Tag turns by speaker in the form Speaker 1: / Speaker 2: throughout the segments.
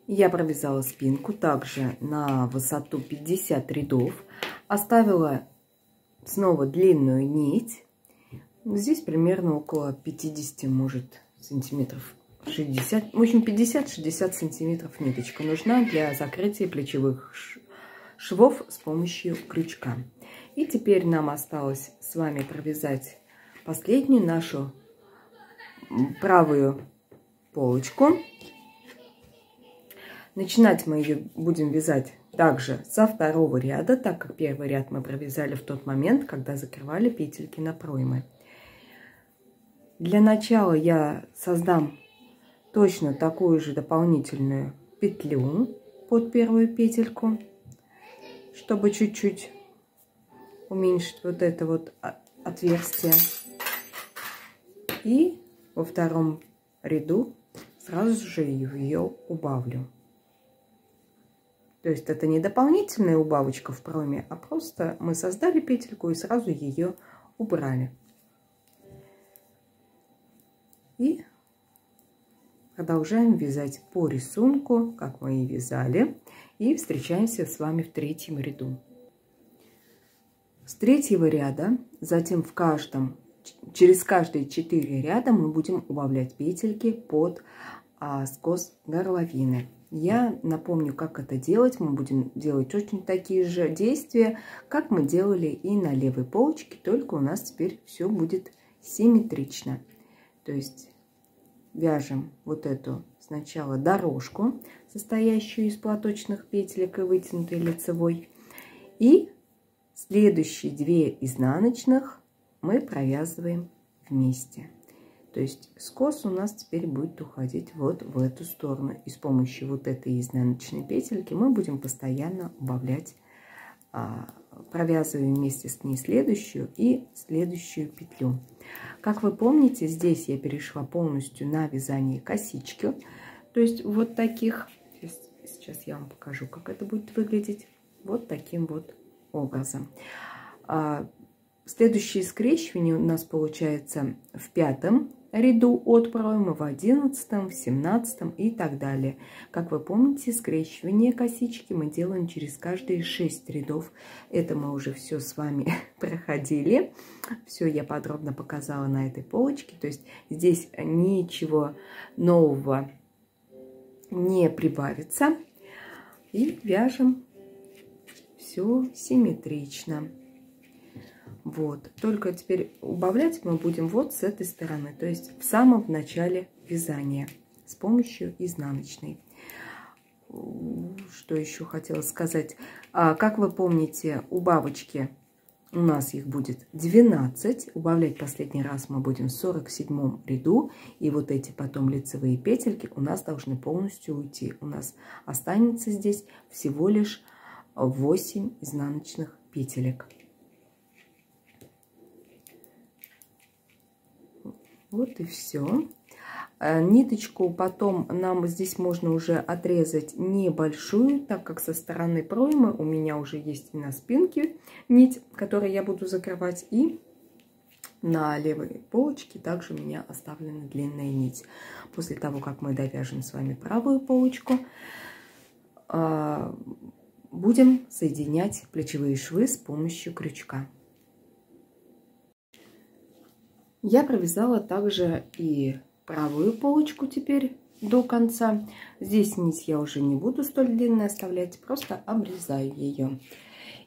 Speaker 1: Я провязала спинку также на высоту 50 рядов. Оставила снова длинную нить. Здесь примерно около 50, может, сантиметров 60. В общем, 50-60 сантиметров ниточка нужна для закрытия плечевых швов с помощью крючка. И теперь нам осталось с вами провязать последнюю нашу правую полочку. Начинать мы ее будем вязать также со второго ряда, так как первый ряд мы провязали в тот момент, когда закрывали петельки на проймы. Для начала я создам точно такую же дополнительную петлю под первую петельку, чтобы чуть-чуть уменьшить вот это вот отверстие. И во втором ряду сразу же ее убавлю. То есть это не дополнительная убавочка в пройме, а просто мы создали петельку и сразу ее убрали. И продолжаем вязать по рисунку, как мы и вязали. И встречаемся с вами в третьем ряду. С третьего ряда, затем через каждые 4 ряда мы будем убавлять петельки под скос горловины. Я напомню, как это делать. Мы будем делать очень такие же действия, как мы делали и на левой полочке, только у нас теперь все будет симметрично. То есть вяжем вот эту сначала дорожку, состоящую из платочных петелек и вытянутой лицевой, и следующие 2 изнаночных мы провязываем вместе. То есть скос у нас теперь будет уходить вот в эту сторону. И с помощью вот этой изнаночной петельки мы будем постоянно убавлять, провязывая вместе с ней следующую и следующую петлю. Как вы помните, здесь я перешла полностью на вязание косички. То есть вот таких. Сейчас я вам покажу, как это будет выглядеть. Вот таким вот образом. Следующее скрещивание у нас получается в 5-м ряду от проймы, в 11-м, в 17-м и так далее. Как вы помните, скрещивание косички мы делаем через каждые 6 рядов. Это мы уже все с вами проходили. Все я подробно показала на этой полочке. То есть здесь ничего нового не прибавится. И вяжем все симметрично. Вот. Только теперь убавлять мы будем вот с этой стороны, то есть в самом начале вязания с помощью изнаночной. Что еще хотела сказать? Как вы помните, убавочки у нас их будет 12. Убавлять последний раз мы будем в 47 ряду. И вот эти потом лицевые петельки у нас должны полностью уйти. У нас останется здесь всего лишь 8 изнаночных петелек. Вот и все. Ниточку потом нам здесь можно уже отрезать небольшую, так как со стороны проймы у меня уже есть и на спинке нить, которую я буду закрывать, и на левой полочке также у меня оставлена длинная нить. После того, как мы довяжем с вами правую полочку, будем соединять плечевые швы с помощью крючка. Я провязала также и правую полочку теперь до конца. Здесь нить я уже не буду столь длинной оставлять, просто обрезаю ее.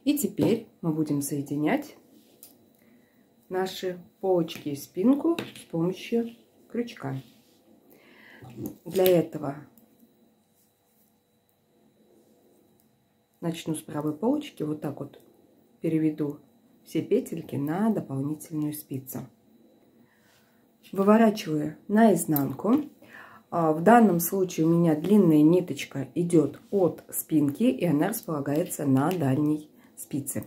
Speaker 1: И теперь мы будем соединять наши полочки и спинку с помощью крючка. Для этого начну с правой полочки, вот так вот переведу все петельки на дополнительную спицу. Выворачиваю наизнанку. В данном случае у меня длинная ниточка идет от спинки, и она располагается на дальней спице.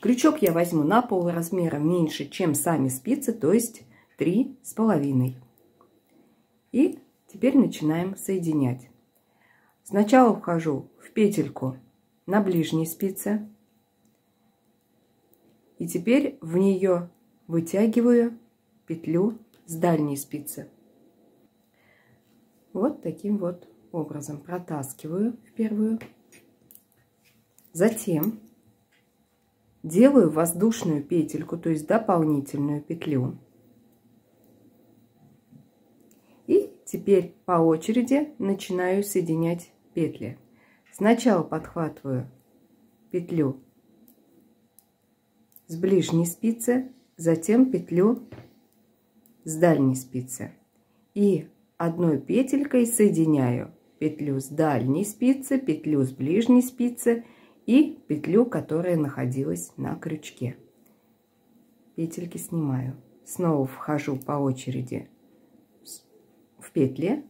Speaker 1: Крючок я возьму на полразмера меньше, чем сами спицы, то есть 3,5. И теперь начинаем соединять. Сначала вхожу в петельку на ближней спице. И теперь в нее вытягиваю петлю с дальней спицы. Вот таким вот образом протаскиваю в первую. Затем делаю воздушную петельку, то есть дополнительную петлю. И теперь по очереди начинаю соединять петли. Сначала подхватываю петлю с ближней спицы, затем петлю с дальней спицы. И одной петелькой соединяю петлю с дальней спицы, петлю с ближней спицы и петлю, которая находилась на крючке. Петельки снимаю. Снова вхожу по очереди в петли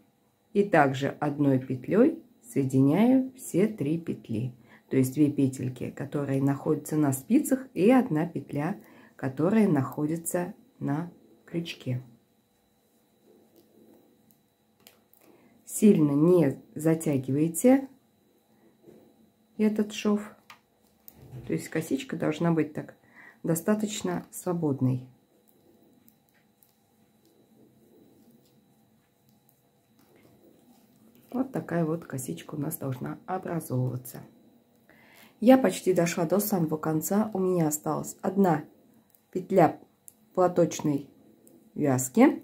Speaker 1: и также одной петлей соединяю все 3 петли. То есть 2 петельки, которые находятся на спицах, и 1 петля, которая находится на крючке. Сильно не затягивайте этот шов. То есть косичка должна быть так достаточно свободной. Вот такая вот косичка у нас должна образовываться. Я почти дошла до самого конца. У меня осталась 1 петля платочной вязки.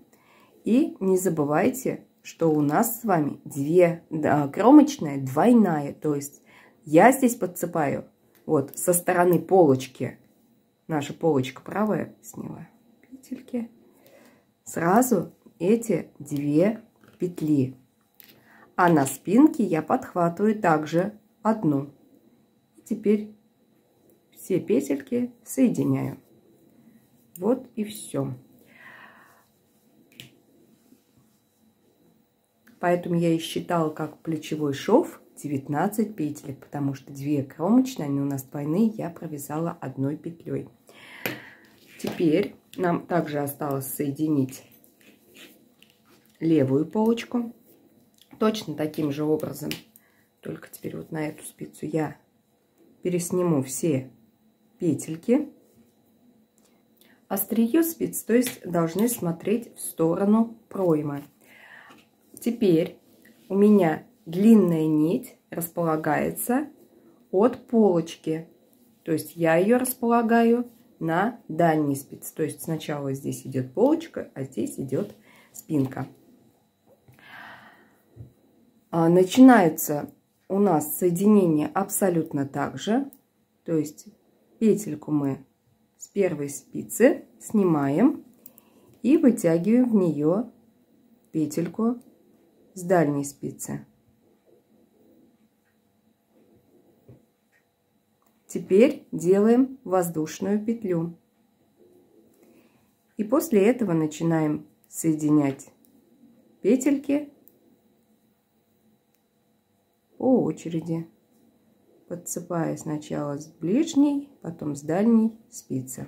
Speaker 1: И не забывайте, что у нас с вами кромочная двойная. То есть я здесь подцепаю вот со стороны полочки. Наша полочка правая, сняла петельки. Сразу эти 2 петли. А на спинке я подхватываю также 1. И теперь все петельки соединяю. Вот и все. Поэтому я и считала как плечевой шов 19 петель, потому что 2 кромочные, они у нас двойные, я провязала 1 петлей. Теперь нам также осталось соединить левую полочку. Точно таким же образом, только теперь вот на эту спицу я пересниму все петельки. Острие спиц, то есть должны смотреть в сторону проймы. Теперь у меня длинная нить располагается от полочки. То есть я ее располагаю на дальней спице. То есть сначала здесь идет полочка, а здесь идет спинка. Начинается у нас соединение абсолютно так же. То есть петельку мы с первой спицы снимаем и вытягиваем в нее петельку с дальней спицы. Теперь делаем воздушную петлю. И после этого начинаем соединять петельки по очереди, подцепая сначала с ближней, потом с дальней спицы.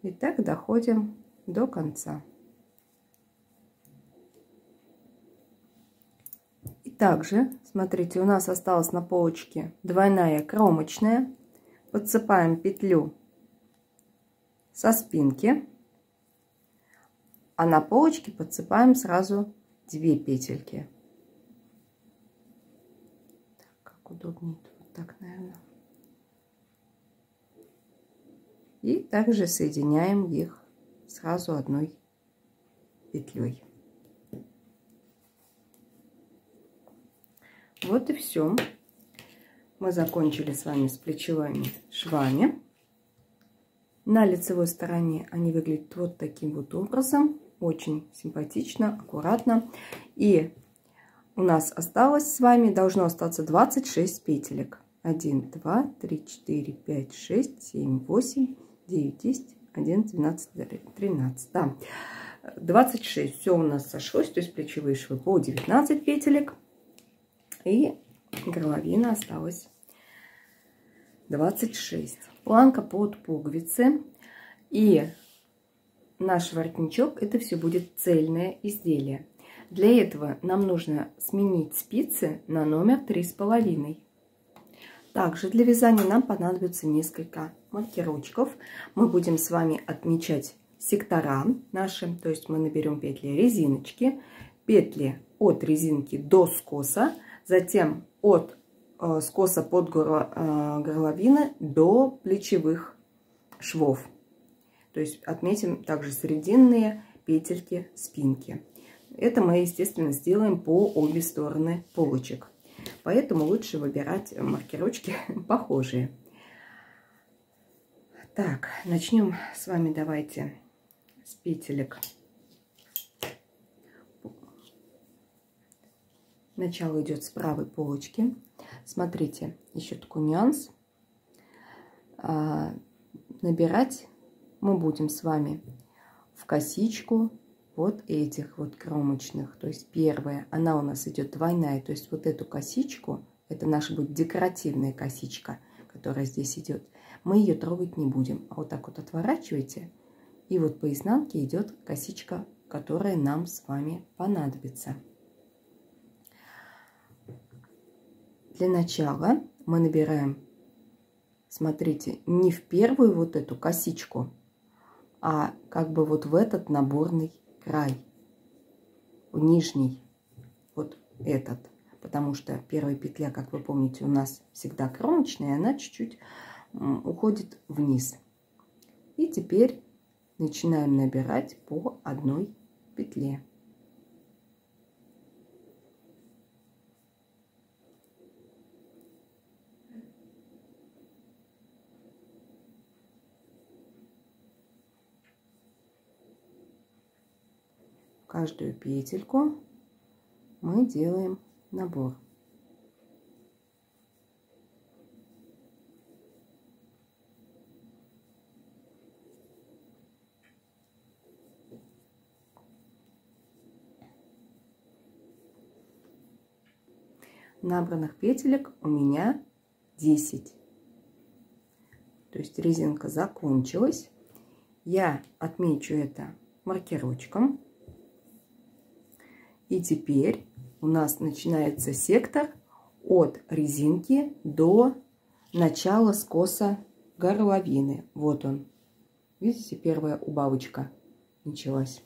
Speaker 1: И так доходим до конца. И также, смотрите, у нас осталась на полочке двойная кромочная. Подцепаем петлю со спинки. А на полочке подцепаем сразу 2 петельки. Так, как удобнее. Вот так, наверное. И также соединяем их сразу 1 петлей. Вот и все. Мы закончили с вами с плечевыми швами. На лицевой стороне они выглядят вот таким вот образом. Очень симпатично, аккуратно. И у нас осталось с вами, должно остаться 26 петелек. 1, 2, 3, 4, 5, 6, 7, 8, 9, 10, 11, 12, 13. Да, 26. Все у нас сошлось. То есть плечевые швы по 19 петелек. И горловина осталась 26. Планка под пуговицы. И наш воротничок, это все будет цельное изделие. Для этого нам нужно сменить спицы на номер 3,5. Также для вязания нам понадобится несколько маркерочков. Мы будем с вами отмечать сектора наши, то есть мы наберем петли резиночки, петли от резинки до скоса, затем от скоса под горловины до плечевых швов. То есть отметим также срединные петельки спинки. Это мы, естественно, сделаем по обе стороны полочек. Поэтому лучше выбирать маркировочки похожие. Так, начнем с вами давайте с петелек. Начало идет с правой полочки. Смотрите, еще такой нюанс. Набирать мы будем с вами в косичку вот этих вот кромочных. То есть первая, она у нас идет двойная. То есть вот эту косичку, это наша будет декоративная косичка, которая здесь идет. Мы ее трогать не будем. А вот так вот отворачиваете. И вот по изнанке идет косичка, которая нам с вами понадобится. Для начала мы набираем, смотрите, не в первую вот эту косичку, а как бы вот в этот наборный край, в нижний, вот этот. Потому что первая петля, как вы помните, у нас всегда кромочная, и она чуть-чуть уходит вниз. И теперь начинаем набирать по одной петле. Каждую петельку мы делаем набор. Набранных петелек у меня 10. То есть резинка закончилась. Я отмечу это маркерочком. И теперь у нас начинается сектор от резинки до начала скоса горловины. Вот он. Видите, первая убавочка началась.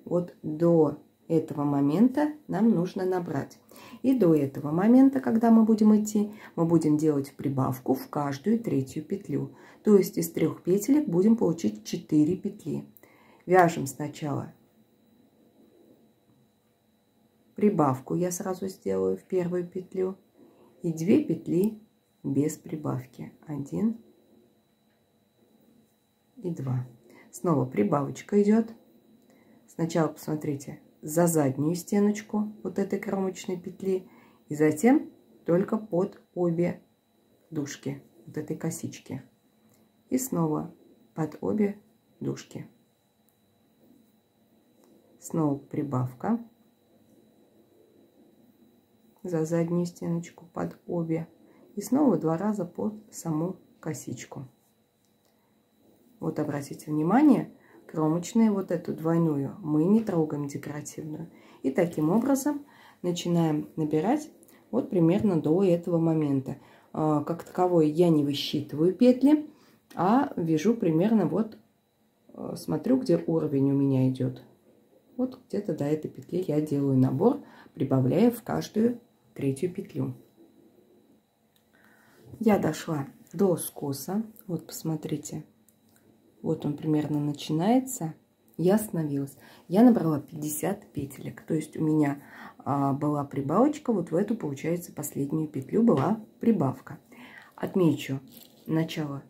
Speaker 1: Вот до этого момента нам нужно набрать. И до этого момента, когда мы будем идти, мы будем делать прибавку в каждую третью петлю. То есть из 3 петелек будем получить 4 петли. Вяжем сначала прибавку, я сразу сделаю в первую петлю, и 2 петли без прибавки. 1 и 2. Снова прибавочка идет. Сначала посмотрите за заднюю стеночку вот этой кромочной петли, и затем только под обе дужки вот этой косички. И снова под обе дужки. Снова прибавка за заднюю стеночку под обе. И снова 2 раза под саму косичку. Вот обратите внимание, кромочную вот эту двойную мы не трогаем декоративную. И таким образом начинаем набирать вот примерно до этого момента. Как таковой я не высчитываю петли, а вяжу примерно вот, смотрю, где уровень у меня идет. Вот где-то до этой петли я делаю набор, прибавляя в каждую третью петлю. Я дошла до скоса. Вот посмотрите. Вот он примерно начинается. Я остановилась. Я набрала 50 петелек. То есть у меня была прибавочка. Вот в эту, получается, последнюю петлю была прибавка. Отмечу начало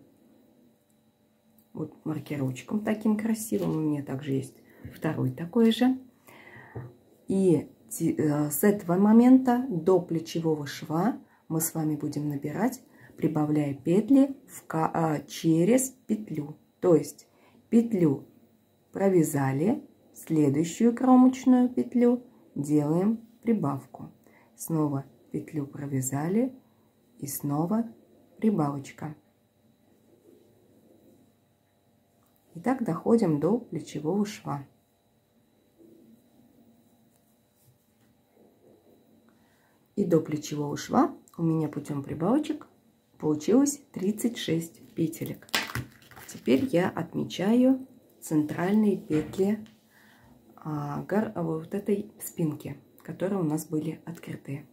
Speaker 1: вот маркерочком таким красивым. У меня также есть второй такой же. И с этого момента до плечевого шва мы с вами будем набирать, прибавляя петли через петлю. То есть петлю провязали, следующую кромочную петлю делаем прибавку. Снова петлю провязали и снова прибавочка. И так доходим до плечевого шва. И до плечевого шва у меня путем прибавочек получилось 36 петелек. Теперь я отмечаю центральные петли вот этой спинки, которые у нас были открытые.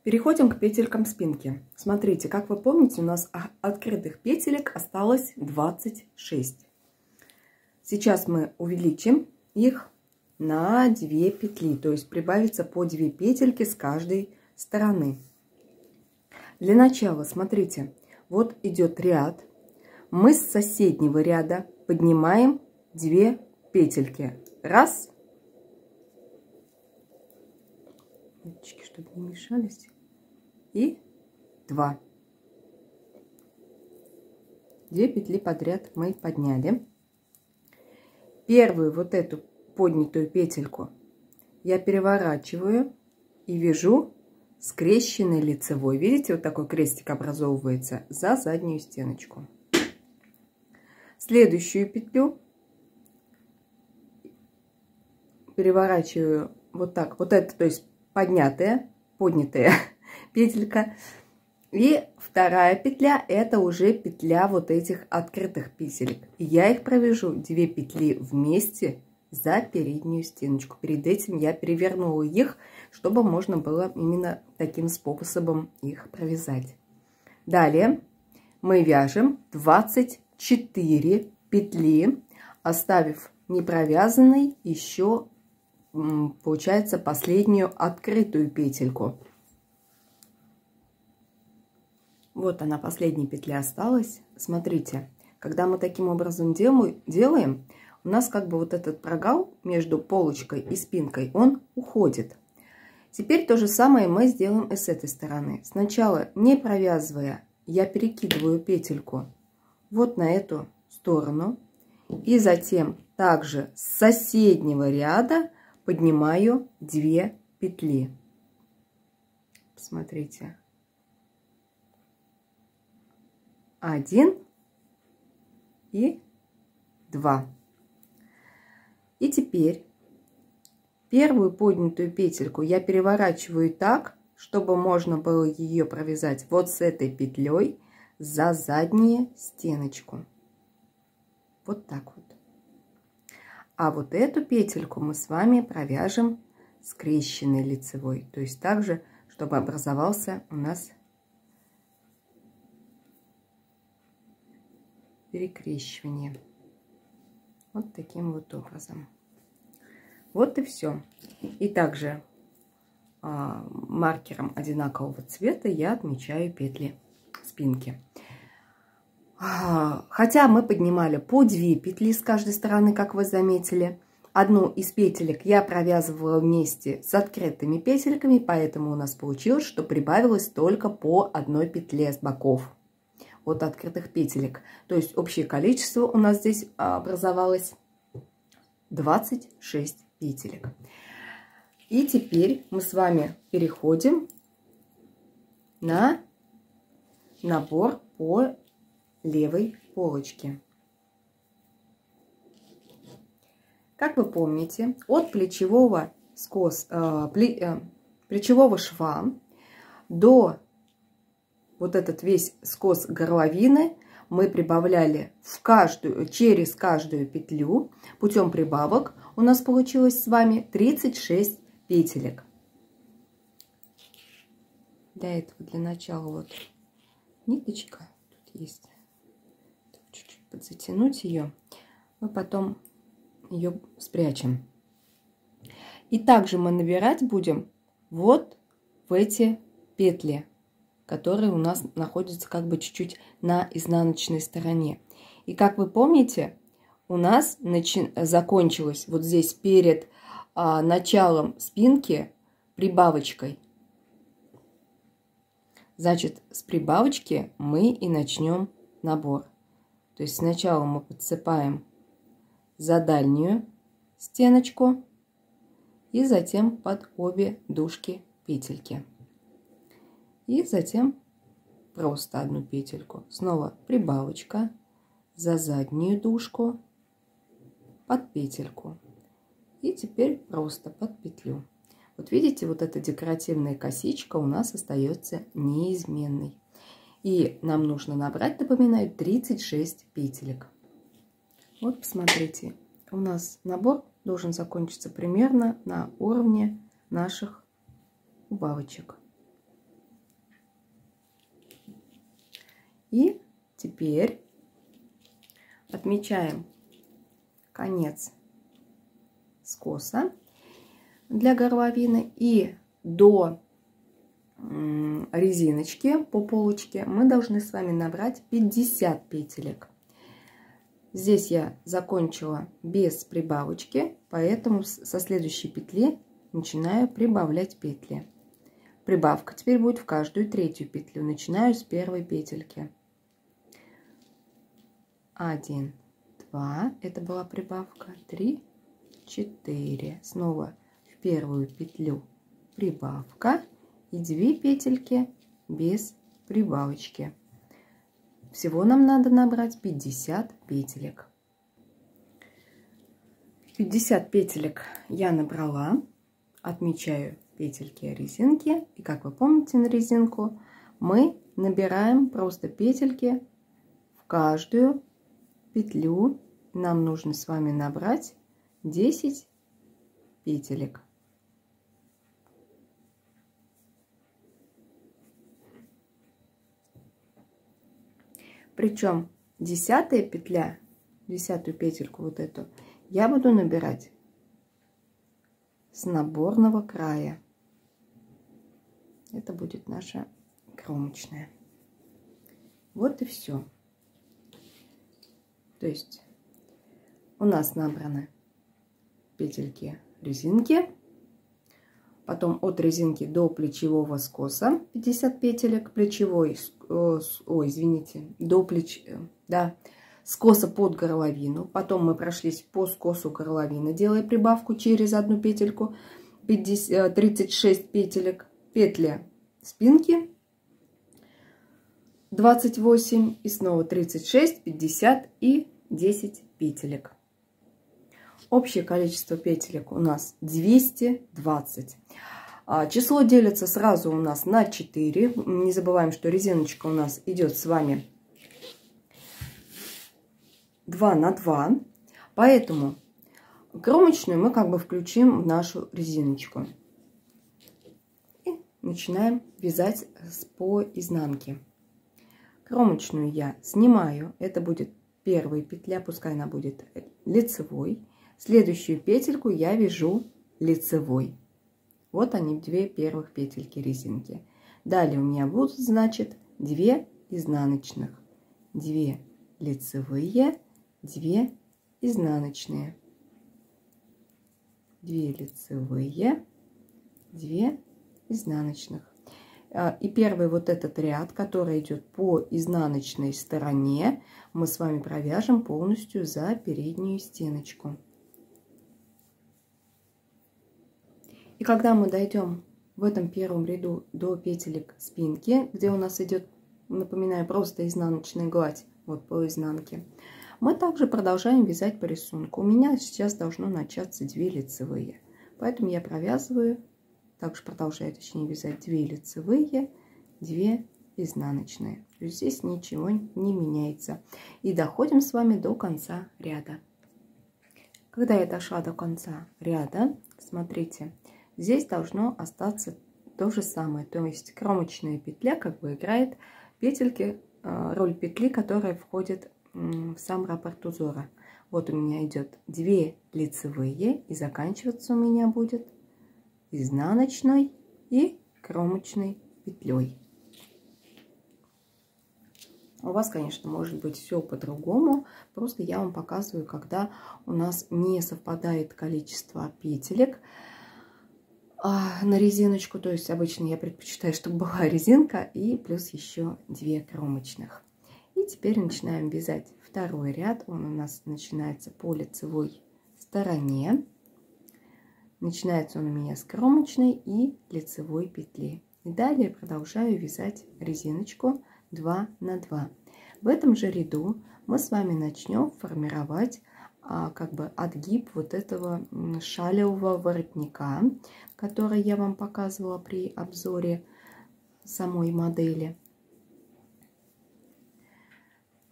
Speaker 1: Переходим к петелькам спинки. Смотрите, как вы помните, у нас открытых петелек осталось 26. Сейчас мы увеличим их на 2 петли, то есть прибавится по 2 петельки с каждой стороны. Для начала, смотрите, вот идет ряд. Мы с соседнего ряда поднимаем 2 петельки. Раз. Ниточки, чтобы не мешались. И 2. 2 петли подряд мы подняли. Первую вот эту поднятую петельку я переворачиваю и вяжу скрещенной лицевой. Видите, вот такой крестик образовывается за заднюю стеночку. Следующую петлю переворачиваю вот так. Вот это, то есть поднятая петелька. И вторая петля, это уже петля вот этих открытых петелек. И я их провяжу 2 петли вместе за переднюю стеночку. Перед этим я перевернула их, чтобы можно было именно таким способом их провязать. Далее мы вяжем 24 петли, оставив не провязанной еще, получается, последнюю открытую петельку. Вот она, последняя петля осталась. Смотрите, когда мы таким образом делаем, у нас как бы вот этот прогал между полочкой и спинкой, он уходит. Теперь то же самое мы сделаем и с этой стороны. Сначала, не провязывая, я перекидываю петельку вот на эту сторону. И затем также с соседнего ряда поднимаю 2 петли. Посмотрите. 1 и 2. И теперь первую поднятую петельку я переворачиваю так, чтобы можно было ее провязать вот с этой петлей за заднюю стеночку. Вот так вот. А вот эту петельку мы с вами провяжем скрещенной лицевой. То есть также, чтобы образовался у нас перекрещивание. Вот таким вот образом. Вот и все. И также маркером одинакового цвета я отмечаю петли спинки. Хотя мы поднимали по 2 петли с каждой стороны, как вы заметили. Одну из петелек я провязывала вместе с открытыми петельками, поэтому у нас получилось, что прибавилось только по 1 петле с боков от открытых петелек. То есть общее количество у нас здесь образовалось 26 петелек. И теперь мы с вами переходим на набор по левой полочке. Как вы помните, от плечевого шва до вот этот весь скос горловины мы прибавляли через каждую петлю путем прибавок. У нас получилось с вами 36 петелек. Для этого, для начала, вот ниточка тут есть. Чуть-чуть подзатянуть ее. Мы потом ее спрячем. И также мы набирать будем вот в эти петли, которые у нас находятся как бы чуть-чуть на изнаночной стороне. И как вы помните, у нас закончилось вот здесь перед началом спинки прибавочкой. Значит, с прибавочки мы и начнем набор. То есть сначала мы подсыпаем за дальнюю стеночку и затем под обе дужки петельки. И затем просто 1 петельку. Снова прибавочка за заднюю дужку под петельку. И теперь просто под петлю. Вот видите, вот эта декоративная косичка у нас остается неизменной. И нам нужно набрать, напоминаю, 36 петелек. Вот посмотрите, у нас набор должен закончиться примерно на уровне наших убавочек. И теперь отмечаем конец скоса для горловины, и до резиночки по полочке мы должны с вами набрать 50 петелек. Здесь я закончила без прибавочки, поэтому со следующей петли начинаю прибавлять петли. Прибавка теперь будет в каждую третью петлю. Начинаю с первой петельки. 1, 2, это была прибавка, 3, 4. Снова в первую петлю прибавка и 2 петельки без прибавочки. Всего нам надо набрать 50 петелек. 50 петелек я набрала. Отмечаю петельки резинки. И как вы помните, на резинку мы набираем просто петельки в каждую петлю. Нам нужно с вами набрать 10 петелек. Причем 10-я петля, 10-ю петельку вот эту, я буду набирать с наборного края. Это будет наша кромочная. Вот и все. То есть у нас набраны петельки резинки. Потом от резинки до плечевого скоса 50 петелек, плечевой, до скоса под горловину. Потом мы прошлись по скосу горловины, делая прибавку через одну петельку, 36 петелек, петля спинки 28 и снова 36, 50 и 10 петелек. Общее количество петелек у нас 220. Число делится сразу у нас на 4. Не забываем, что резиночка у нас идет с вами 2 на 2. Поэтому кромочную мы как бы включим в нашу резиночку. И начинаем вязать по изнанке. Кромочную я снимаю. Это будет первая петля, пускай она будет лицевой. Следующую петельку я вяжу лицевой. Вот они, 2 первых петельки резинки. Далее у меня будут, значит, 2 изнаночных, 2 лицевые, 2 изнаночные, 2 лицевые, 2 изнаночных. И первый вот этот ряд, который идет по изнаночной стороне, мы с вами провяжем полностью за переднюю стеночку. И когда мы дойдем в этом первом ряду до петелек спинки, где у нас идет, напоминаю, просто изнаночная гладь, вот по изнанке, мы также продолжаем вязать по рисунку. У меня сейчас должно начаться 2 лицевые, поэтому я провязываю, также продолжаю, точнее, вязать 2 лицевые, 2 изнаночные. То есть здесь ничего не меняется. И доходим с вами до конца ряда. Когда я дошла до конца ряда, смотрите, здесь должно остаться то же самое. То есть кромочная петля как бы играет петельки, роль петли, которая входит в сам раппорт узора. Вот у меня идет 2 лицевые, и заканчиваться у меня будет изнаночной и кромочной петлей. У вас, конечно, может быть все по-другому. Просто я вам показываю, когда у нас не совпадает количество петелек на резиночку. То есть обычно я предпочитаю, чтобы была резинка и плюс еще 2 кромочных. И теперь начинаем вязать второй ряд. Он у нас начинается по лицевой стороне. Начинается он у меня с кромочной и лицевой петли. И далее продолжаю вязать резиночку 2 на 2. В этом же ряду мы с вами начнем формировать как бы отгиб вот этого шалевого воротника, который я вам показывала при обзоре самой модели.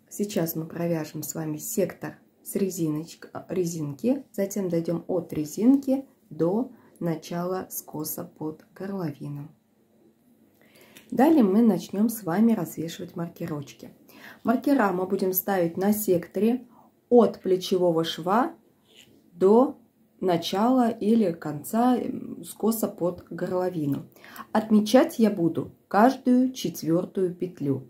Speaker 1: Сейчас мы провяжем с вами сектор с резинки, затем дойдем от резинки до начала скоса под горловину. Далее мы начнем с вами развешивать маркерочки. Маркера мы будем ставить на секторе от плечевого шва до начала или конца скоса под горловину. Отмечать я буду каждую 4-ю петлю.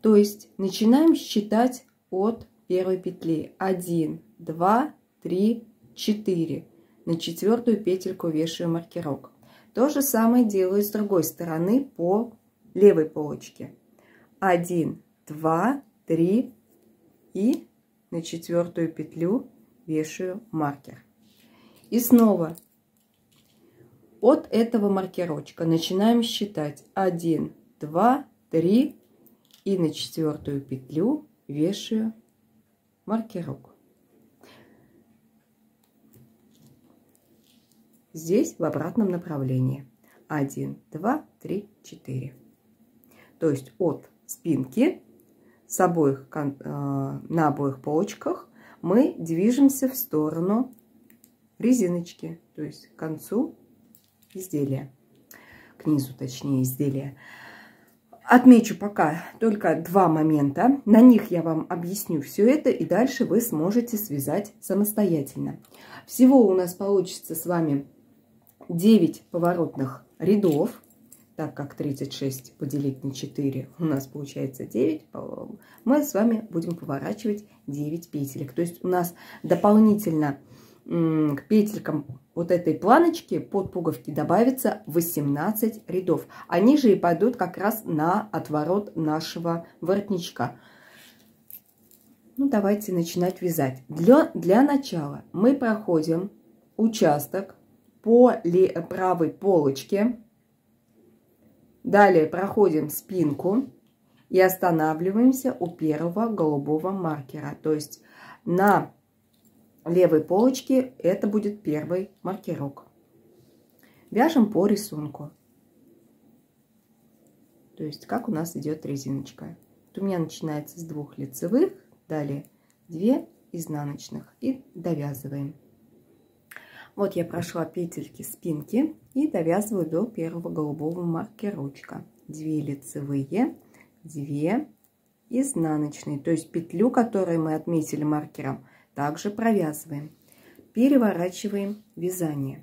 Speaker 1: То есть начинаем считать от первой петли. 1, 2, 3, 4. На 4-ю петельку вешаю маркерок. То же самое делаю с другой стороны по левой полочке. 1, 2, 3 и на 4-ю петлю вешаю маркер. И снова от этого маркерочка начинаем считать 1, 2, 3 и на 4-ю петлю вешаю маркерок. Здесь в обратном направлении. 1, 2, 3, 4. То есть от спинки с обоих, на обоих полочках мы движемся в сторону резиночки, то есть к концу изделия, к низу точнее изделия. Отмечу пока только 2 момента, на них я вам объясню все это, и дальше вы сможете связать самостоятельно. Всего у нас получится с вами 9 поворотных рядов, так как 36 поделить на 4 у нас получается 9, мы с вами будем поворачивать 9 петелек. То есть у нас дополнительно к петелькам вот этой планочки под пуговки добавится 18 рядов. Они же и пойдут как раз на отворот нашего воротничка. Ну, давайте начинать вязать. Для начала мы проходим участок по правой полочке. Далее проходим спинку и останавливаемся у первого голубого маркера. То есть на левой полочке это будет первый маркерок. Вяжем по рисунку. То есть как у нас идет резиночка. Вот у меня начинается с 2 лицевых, далее 2 изнаночных и довязываем. Вот я прошла петельки спинки и довязываю до первого голубого маркерочка. 2 лицевые, 2 изнаночные. То есть петлю, которую мы отметили маркером, также провязываем. Переворачиваем вязание.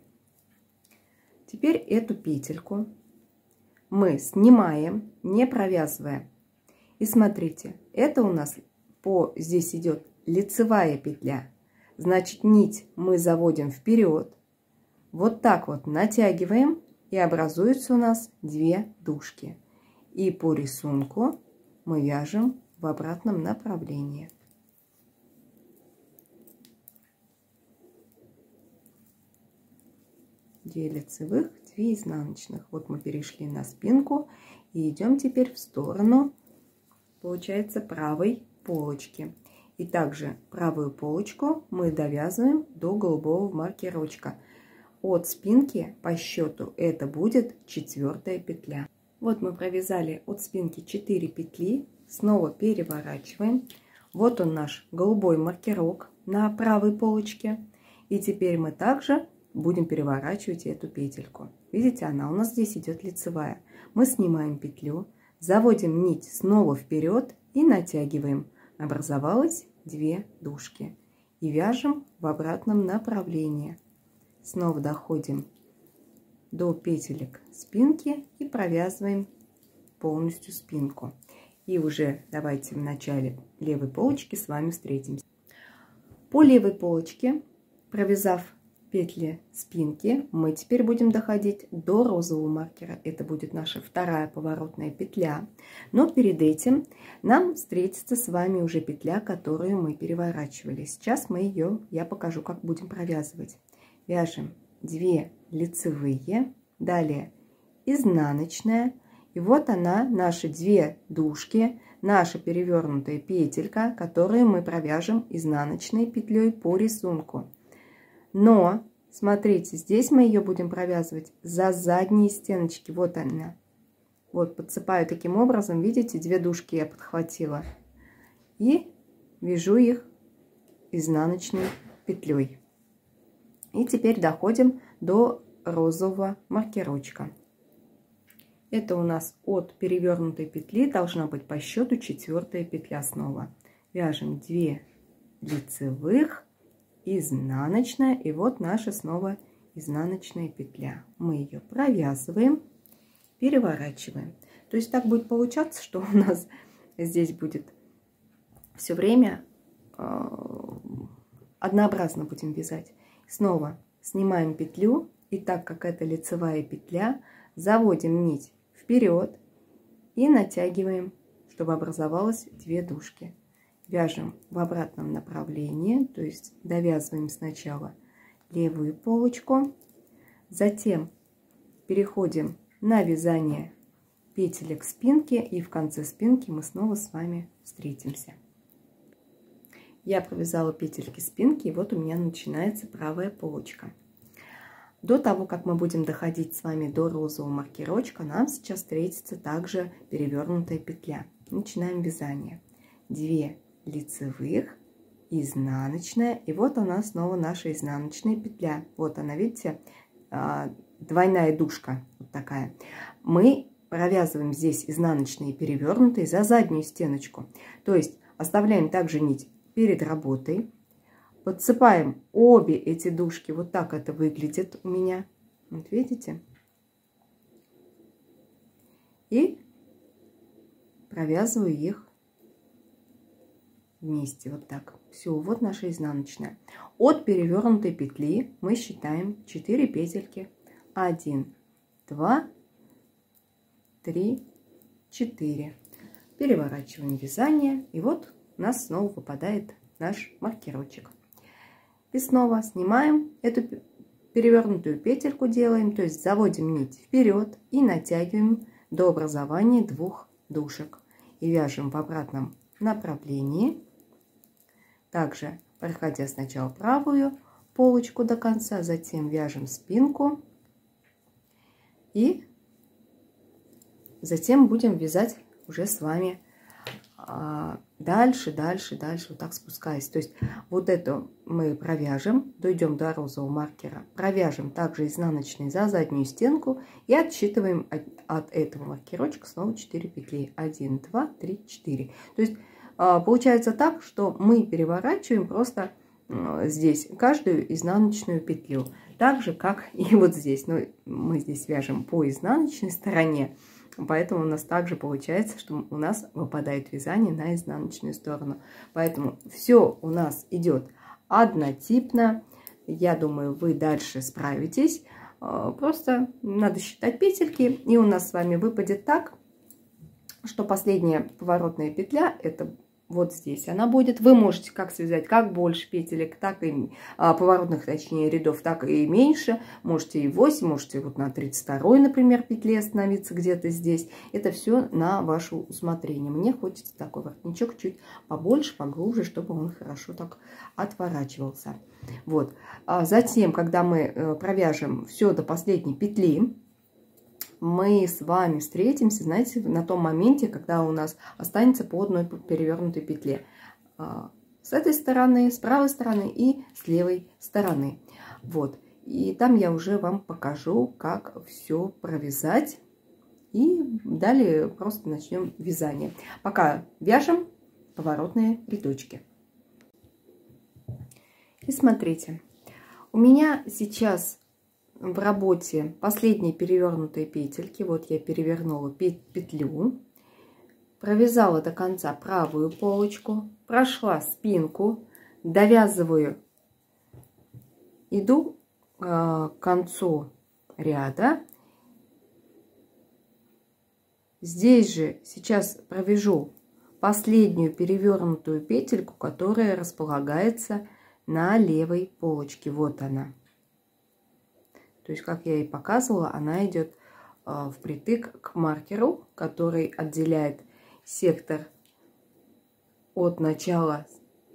Speaker 1: Теперь эту петельку мы снимаем, не провязывая. И смотрите, это у нас здесь идет лицевая петля. Значит, нить мы заводим вперед. Вот так вот натягиваем, и образуется у нас 2 дужки. И по рисунку мы вяжем в обратном направлении. Две лицевых, 2 изнаночных. Вот мы перешли на спинку и идем теперь в сторону, получается, правой полочки. И также правую полочку мы довязываем до голубого маркерочка. От спинки по счету это будет 4-я петля. Вот мы провязали от спинки 4 петли. Снова переворачиваем. Вот он наш голубой маркерок на правой полочке. И теперь мы также будем переворачивать эту петельку. Видите, она у нас здесь идет лицевая. Мы снимаем петлю, заводим нить снова вперед и натягиваем. Образовалось 2 дужки. И вяжем в обратном направлении. Снова доходим до петелек спинки и провязываем полностью спинку. И уже давайте в начале левой полочки с вами встретимся. По левой полочке, провязав петли спинки, мы теперь будем доходить до розового маркера. Это будет наша 2-я поворотная петля. Но перед этим нам встретится с вами уже петля, которую мы переворачивали. Сейчас мы я покажу, как будем провязывать. Вяжем 2 лицевые, далее изнаночная. И вот она, наши 2 дужки, наша перевернутая петелька, которую мы провяжем изнаночной петлей по рисунку. Но, смотрите, здесь мы ее будем провязывать за задние стеночки. Вот она. Вот, подсыпаю таким образом. Видите, 2 дужки я подхватила. И вяжу их изнаночной петлей. И теперь доходим до розового маркерочка. Это у нас от перевернутой петли должна быть по счету 4-я петля снова. Вяжем 2 лицевых, изнаночная, и вот наша снова изнаночная петля. Мы ее провязываем, переворачиваем. То есть так будет получаться, что у нас здесь будет все время однообразно будем вязать. Снова снимаем петлю, и так как это лицевая петля, заводим нить вперед и натягиваем, чтобы образовалось 2 дужки. Вяжем в обратном направлении, то есть довязываем сначала левую полочку, затем переходим на вязание петелек спинки, и в конце спинки мы снова с вами встретимся. Я провязала петельки спинки, и вот у меня начинается правая полочка. До того, как мы будем доходить с вами до розового маркерочка, нам сейчас встретится также перевернутая петля. Начинаем вязание. 2 лицевых, изнаночная, и вот она снова наша изнаночная петля. Вот она, видите, двойная дужка, вот такая. Мы провязываем здесь изнаночные перевернутые за заднюю стеночку, то есть оставляем также нить перед работой. Подсыпаем обе эти дужки, вот так это выглядит у меня, вот видите, и провязываю их вместе, вот так. Все, вот наша изнаночная. От перевернутой петли мы считаем 4 петельки. 1, 2, 3, 4. Переворачиваем вязание, и вот у нас снова выпадает наш маркерочек. И снова снимаем эту перевернутую петельку, делаем, то есть заводим нить вперед и натягиваем до образования 2 дужек. И вяжем в обратном направлении. Также проходя сначала правую полочку до конца, затем вяжем спинку. И затем будем вязать уже с вами дальше, вот так спускаясь. То есть вот эту мы провяжем, дойдем до розового маркера, провяжем также изнаночной за заднюю стенку и отсчитываем от этого маркерочка снова 4 петли. 1, 2, 3, 4. То есть получается так, что мы переворачиваем просто здесь каждую изнаночную петлю. Так же, как и вот здесь. Но мы здесь вяжем по изнаночной стороне. Поэтому у нас также получается, что у нас выпадает вязание на изнаночную сторону. Поэтому все у нас идет однотипно. Я думаю, вы дальше справитесь. Просто надо считать петельки. И у нас с вами выпадет так, что последняя поворотная петля — это вот здесь она будет. Вы можете как связать, как больше петелек, так и поворотных, точнее, рядов, так и меньше. Можете и 8, можете вот на 32-й, например, петле остановиться где-то здесь. Это все на ваше усмотрение. Мне хочется такой воротничок чуть побольше, поглубже, чтобы он хорошо так отворачивался. Вот. Затем, когда мы провяжем все до последней петли, мы с вами встретимся, знаете, на том моменте, когда у нас останется по одной перевернутой петле. С этой стороны, с правой стороны и с левой стороны. Вот. И там я уже вам покажу, как все провязать. И далее просто начнем вязание. Пока вяжем поворотные рядочки. И смотрите, у меня сейчас в работе последние перевернутые петельки. Вот я перевернула петлю, провязала до конца правую полочку, прошла спинку, довязываю, иду к концу ряда. Здесь же сейчас провяжу последнюю перевернутую петельку, которая располагается на левой полочке. Вот она. То есть, как я и показывала, она идет впритык к маркеру, который отделяет сектор от начала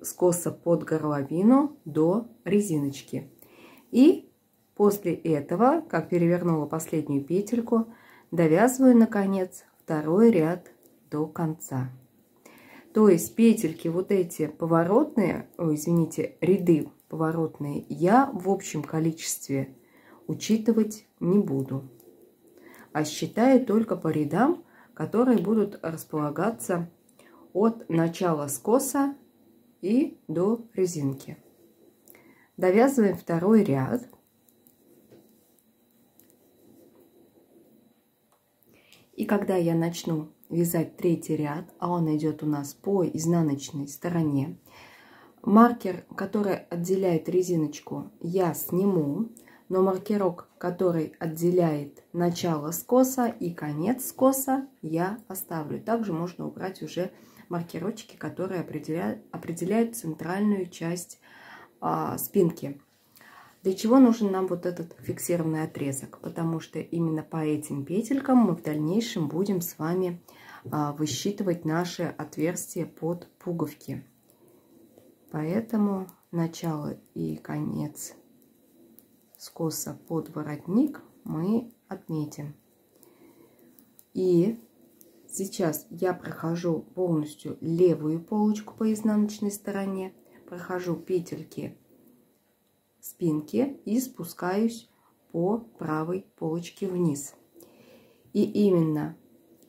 Speaker 1: скоса под горловину до резиночки. И после этого, как перевернула последнюю петельку, довязываю, наконец, второй ряд до конца. То есть петельки вот эти поворотные, извините, ряды поворотные я в общем количестве учитывать не буду, а считаю только по рядам, которые будут располагаться от начала скоса и до резинки. Довязываем второй ряд. И когда я начну вязать третий ряд, а он идет у нас по изнаночной стороне, маркер, который отделяет резиночку, я сниму, но маркерок, который отделяет начало скоса и конец скоса, я оставлю. Также можно убрать уже маркерочки, которые определяют центральную часть спинки. Для чего нужен нам вот этот фиксированный отрезок? Потому что именно по этим петелькам мы в дальнейшем будем с вами высчитывать наши отверстия под пуговки. Поэтому начало и конец скоса под воротник мы отметим. И сейчас я прохожу полностью левую полочку по изнаночной стороне, прохожу петельки спинки и спускаюсь по правой полочке вниз. И именно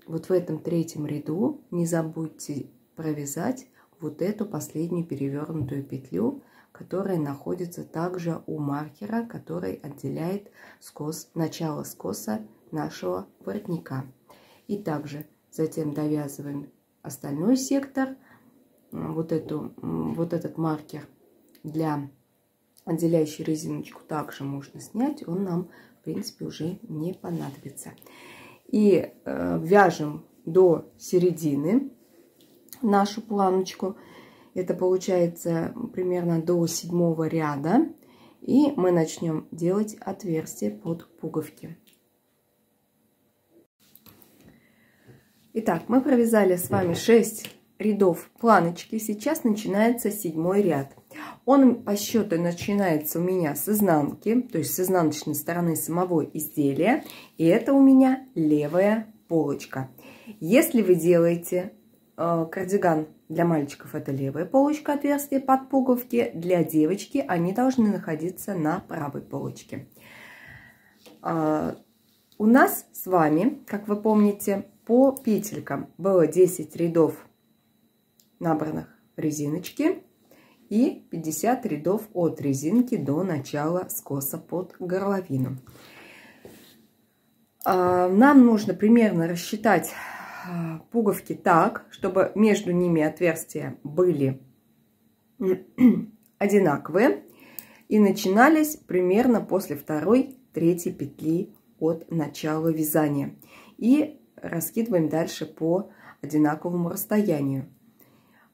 Speaker 1: вот в этом третьем ряду не забудьте провязать вот эту последнюю перевернутую петлю, которая находится также у маркера, который отделяет начало скоса нашего воротника. И также затем довязываем остальной сектор. Вот этот маркер для отделяющий резиночку также можно снять, он нам в принципе уже не понадобится. И вяжем до середины нашу планочку. Это получается примерно до 7-го ряда. И мы начнем делать отверстие под пуговки. Итак, мы провязали с вами 6 рядов планочки. Сейчас начинается 7-й ряд. Он по счету начинается у меня с изнанки, то есть с изнаночной стороны самого изделия. И это у меня левая полочка. Если вы делаете кардиган для мальчиков, это левая полочка отверстия под пуговки. Для девочки они должны находиться на правой полочке. У нас с вами, как вы помните, по петелькам было 10 рядов набранных резиночки и 50 рядов от резинки до начала скоса под горловину. Нам нужно примерно рассчитать пуговки так, чтобы между ними отверстия были одинаковые и начинались примерно после 2-3 петли от начала вязания. И раскидываем дальше по одинаковому расстоянию.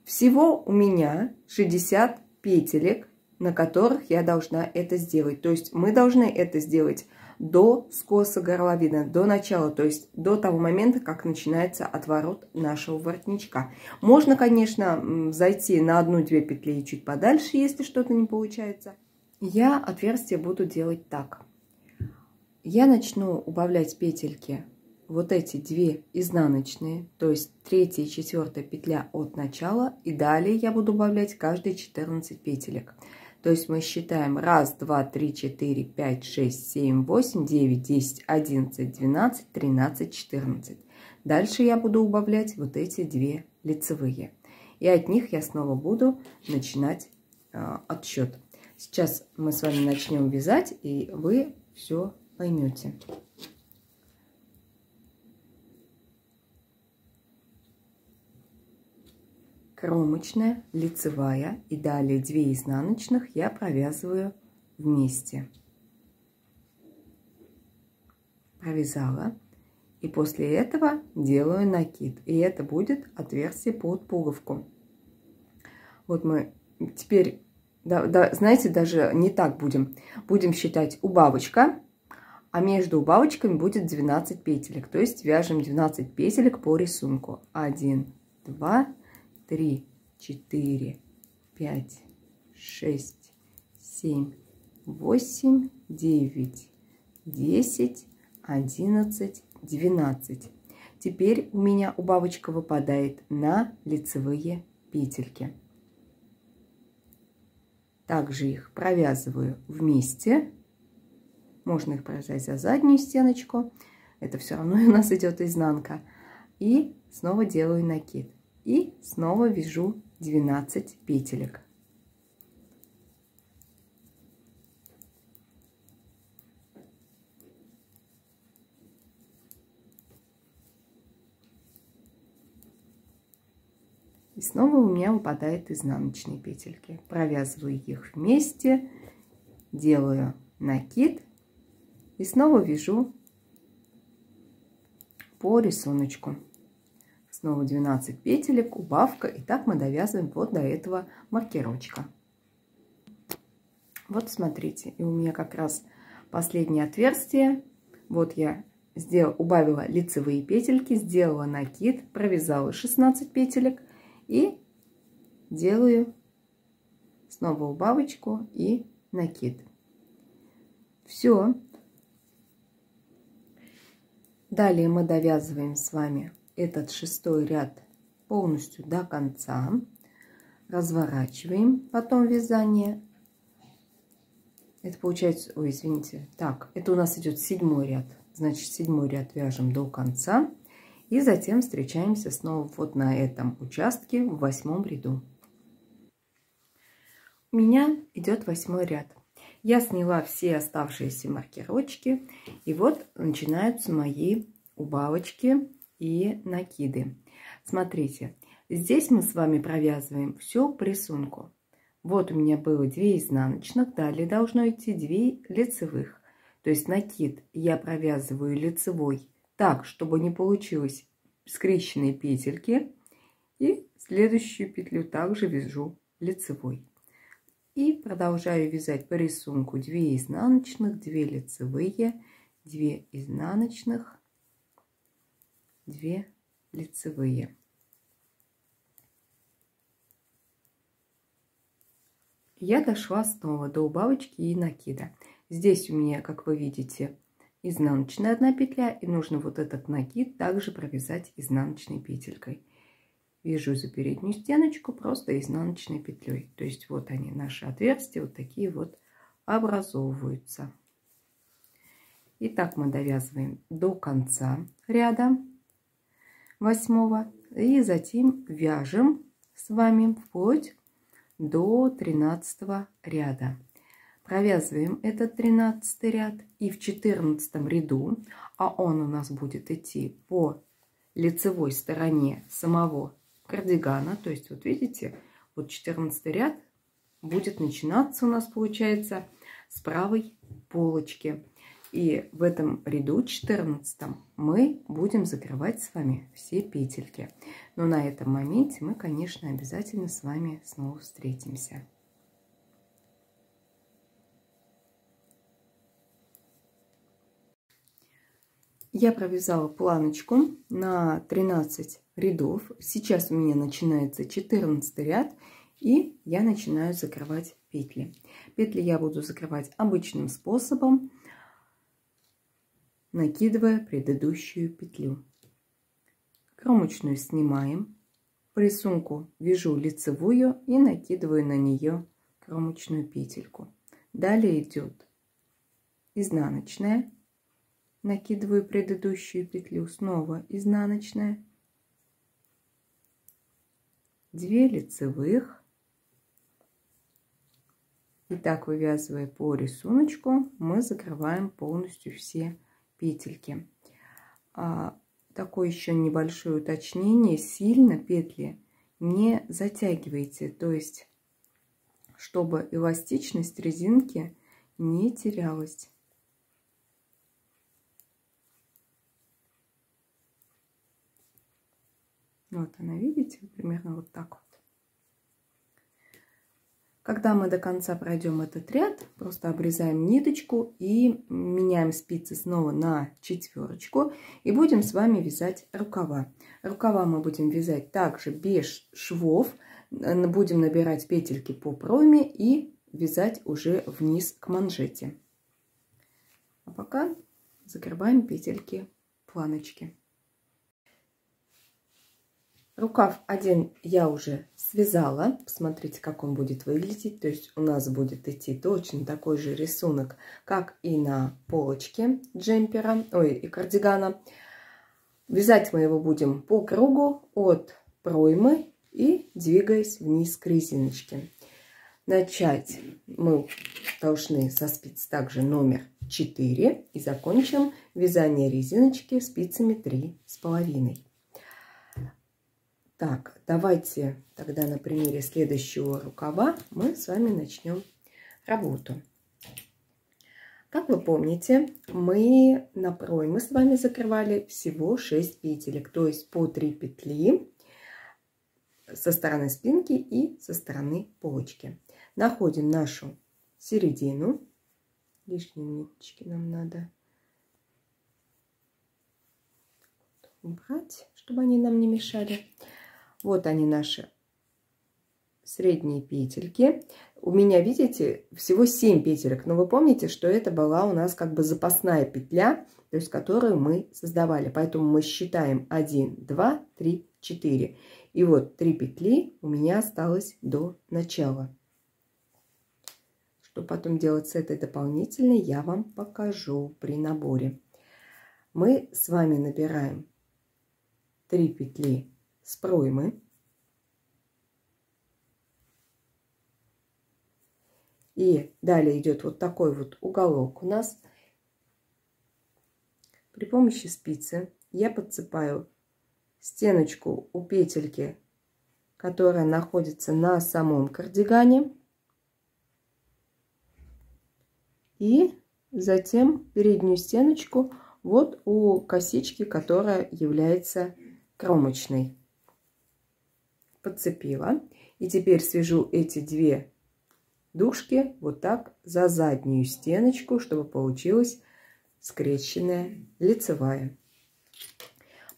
Speaker 1: Всего у меня 60 петелек, на которых я должна это сделать. То есть мы должны это сделать до скоса горловины, до начала, то есть до того момента, как начинается отворот нашего воротничка. Можно, конечно, зайти на 1-2 петли и чуть подальше, если что-то не получается. Я отверстие буду делать так. Я начну убавлять петельки, вот эти 2 изнаночные, то есть 3-я и 4-я петля от начала, и далее я буду убавлять каждые 14 петелек. То есть мы считаем 1, 2, 3, 4, 5, 6, 7, 8, 9, 10, 11, 12, 13, 14. Дальше я буду убавлять вот эти 2 лицевые. И от них я снова буду начинать отсчет. Сейчас мы с вами начнем вязать, и вы все поймете. Кромочная, лицевая и далее 2 изнаночных я провязываю вместе. Провязала. И после этого делаю накид. И это будет отверстие под пуговку. Вот мы теперь, знаете, даже не так будем. Будем считать убавочка. А между убавочками будет 12 петелек. То есть вяжем 12 петелек по рисунку. 1, 2, 3, 4, 5, 6, 7, 8, 9, 10, 11, 12. теперь у меня убавочка выпадает на лицевые петельки. Также их провязываю вместе. Можно их провязать за заднюю стеночку. Это все равно у нас идет изнанка. И снова делаю накид. И снова вяжу 12 петелек. И снова у меня выпадают изнаночные петельки. Провязываю их вместе, делаю накид и снова вяжу по рисунку. Снова 12 петелек, убавка, и так мы довязываем вот до этого маркировочка. Вот смотрите, и у меня как раз последнее отверстие. Вот я убавила лицевые петельки, сделала накид, провязала 16 петелек. И делаю снова убавочку и накид. Все. Далее мы довязываем с вами этот 6-й ряд полностью до конца. Разворачиваем потом вязание. Это получается, ой, извините, так, это у нас идет 7-й ряд. Значит, 7-й ряд вяжем до конца. И затем встречаемся снова вот на этом участке в 8-м ряду. У меня идет 8-й ряд. Я сняла все оставшиеся маркировочки. И вот начинаются мои убавочки и накиды. Смотрите, здесь мы с вами провязываем все по рисунку. Вот у меня было 2 изнаночных, далее должно идти 2 лицевых. То есть накид я провязываю лицевой так, чтобы не получилось скрещенные петельки. И следующую петлю также вяжу лицевой. И продолжаю вязать по рисунку 2 изнаночных, 2 лицевые, 2 изнаночных, 2 лицевые. Я дошла снова до убавочки и накида. Здесь у меня, как вы видите, изнаночная 1 петля, и нужно вот этот накид также провязать изнаночной петелькой. Вяжу за переднюю стеночку просто изнаночной петлей. То есть вот они, наши отверстия, вот такие вот образовываются. И так мы довязываем до конца ряда 8-го, и затем вяжем с вами вплоть до 13 ряда. Провязываем этот 13 ряд, и в 14 ряду, а он у нас будет идти по лицевой стороне самого кардигана, то есть вот видите, вот 14 ряд будет начинаться у нас, получается, с правой полочки. И в этом ряду 14 мы будем закрывать с вами все петельки. Но на этом моменте мы, конечно, обязательно с вами снова встретимся. Я провязала планочку на 13 рядов. Сейчас у меня начинается 14 ряд, и я начинаю закрывать петли. Петли я буду закрывать обычным способом, накидывая предыдущую петлю. Кромочную снимаем, по рисунку вяжу лицевую и накидываю на нее кромочную петельку. Далее идет изнаночная, накидываю предыдущую петлю, снова изнаночная, 2 лицевых. И так, вывязывая по рисунку, мы закрываем полностью все петельки. Такое еще небольшое уточнение: сильно петли не затягивайте, то есть чтобы эластичность резинки не терялась. Вот она, видите, примерно вот так вот. Когда мы до конца пройдем этот ряд, просто обрезаем ниточку и меняем спицы снова на 4 и будем с вами вязать рукава. Рукава мы будем вязать также без швов, будем набирать петельки по пройме и вязать уже вниз к манжете. А пока закрываем петельки планочки. Рукав один я уже связала. Посмотрите, как он будет выглядеть. То есть у нас будет идти точно такой же рисунок, как и на полочке джемпера, и кардигана. Вязать мы его будем по кругу от проймы и двигаясь вниз к резиночке. Начать мы должны со спиц также номер 4 и закончим вязание резиночки спицами 3,5. Так, давайте тогда на примере следующего рукава мы с вами начнем работу. Как вы помните, мы на проймы с вами закрывали всего 6 петелек, то есть по 3 петли со стороны спинки и со стороны полочки. Находим нашу середину. Лишние ниточки нам надо убрать, чтобы они нам не мешали. Вот они, наши средние петельки. У меня, видите, всего 7 петелек. Но вы помните, что это была у нас как бы запасная петля, то есть которую мы создавали. Поэтому мы считаем 1, 2, 3, 4. И вот 3 петли у меня осталось до начала. Что потом делать с этой дополнительной, я вам покажу при наборе. Мы с вами набираем 3 петли с проймы. И далее идет вот такой вот уголок у нас. При помощи спицы я подцепаю стеночку у петельки, которая находится на самом кардигане. И затем переднюю стеночку вот у косички, которая является кромочной. Подцепила. И теперь свяжу эти 2 дужки вот так за заднюю стеночку, чтобы получилась скрещенная лицевая.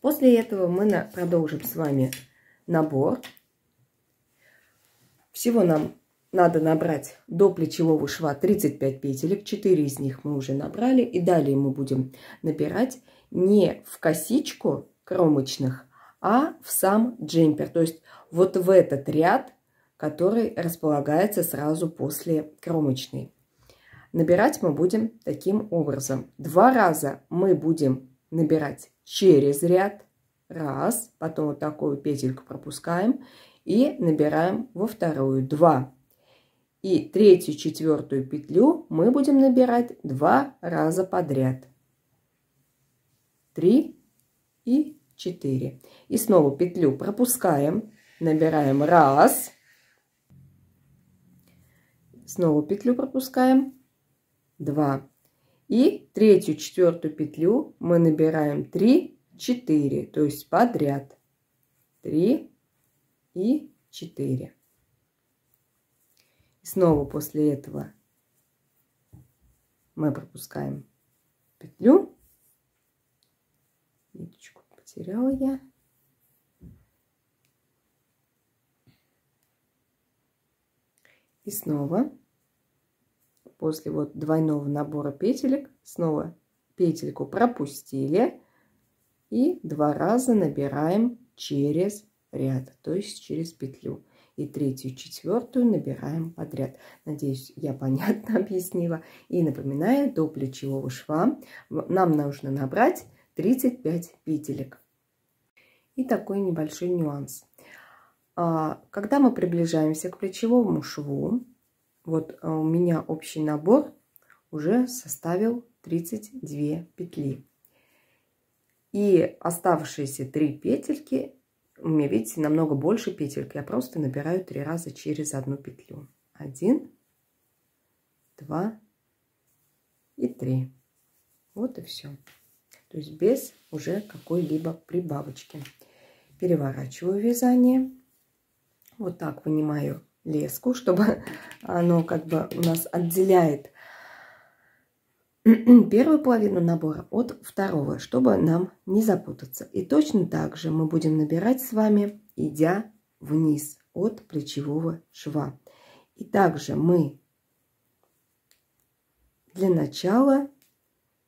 Speaker 1: После этого мы продолжим с вами набор. Всего нам надо набрать до плечевого шва 35 петелек. 4 из них мы уже набрали. И далее мы будем набирать не в косичку кромочных, а в сам джемпер. То есть вот в этот ряд, который располагается сразу после кромочной. Набирать мы будем таким образом. 2 раза мы будем набирать через ряд. Раз. Потом вот такую петельку пропускаем. И набираем во вторую. 2. И 3-ю, 4-ю петлю мы будем набирать 2 раза подряд. 3 и 4. И снова петлю пропускаем. Набираем раз. Снова петлю пропускаем. 2. И 3-ю, 4-ю петлю мы набираем 3, 4. То есть подряд. 3 и 4. И снова после этого мы пропускаем петлю. Ниточку потеряла я. И снова после вот двойного набора петелек снова петельку пропустили и 2 раза набираем через ряд, то есть через петлю. И 3-ю, 4-ю набираем подряд. Надеюсь, я понятно объяснила. И напоминаю, до плечевого шва нам нужно набрать 35 петелек. И такой небольшой нюанс. Когда мы приближаемся к плечевому шву, вот у меня общий набор уже составил 32 петли. И оставшиеся 3 петельки, у меня, видите, намного больше петельки. Я просто набираю 3 раза через одну петлю. 1, 2 и 3. Вот и все. То есть без уже какой-либо прибавочки. Переворачиваю вязание. Вот так вынимаю леску, чтобы оно как бы у нас отделяет первую половину набора от второго, чтобы нам не запутаться. И точно так же мы будем набирать с вами, идя вниз от плечевого шва. И также мы для начала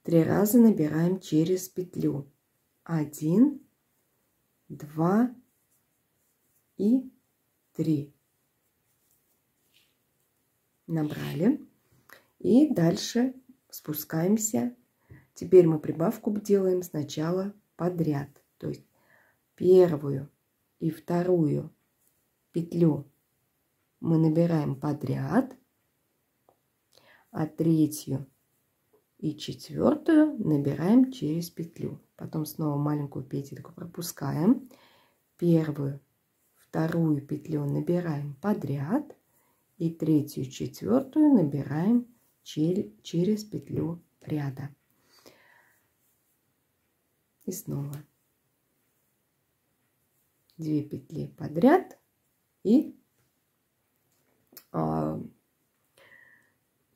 Speaker 1: 3 раза набираем через петлю. 1, 2 и 3. Набрали. И дальше спускаемся. Теперь мы прибавку делаем сначала подряд. То есть первую и вторую петлю мы набираем подряд, а третью и четвертую набираем через петлю. Потом снова маленькую петельку пропускаем. Первую, вторую петлю набираем подряд, и третью, четвертую набираем через петлю ряда. И снова 2 петли подряд и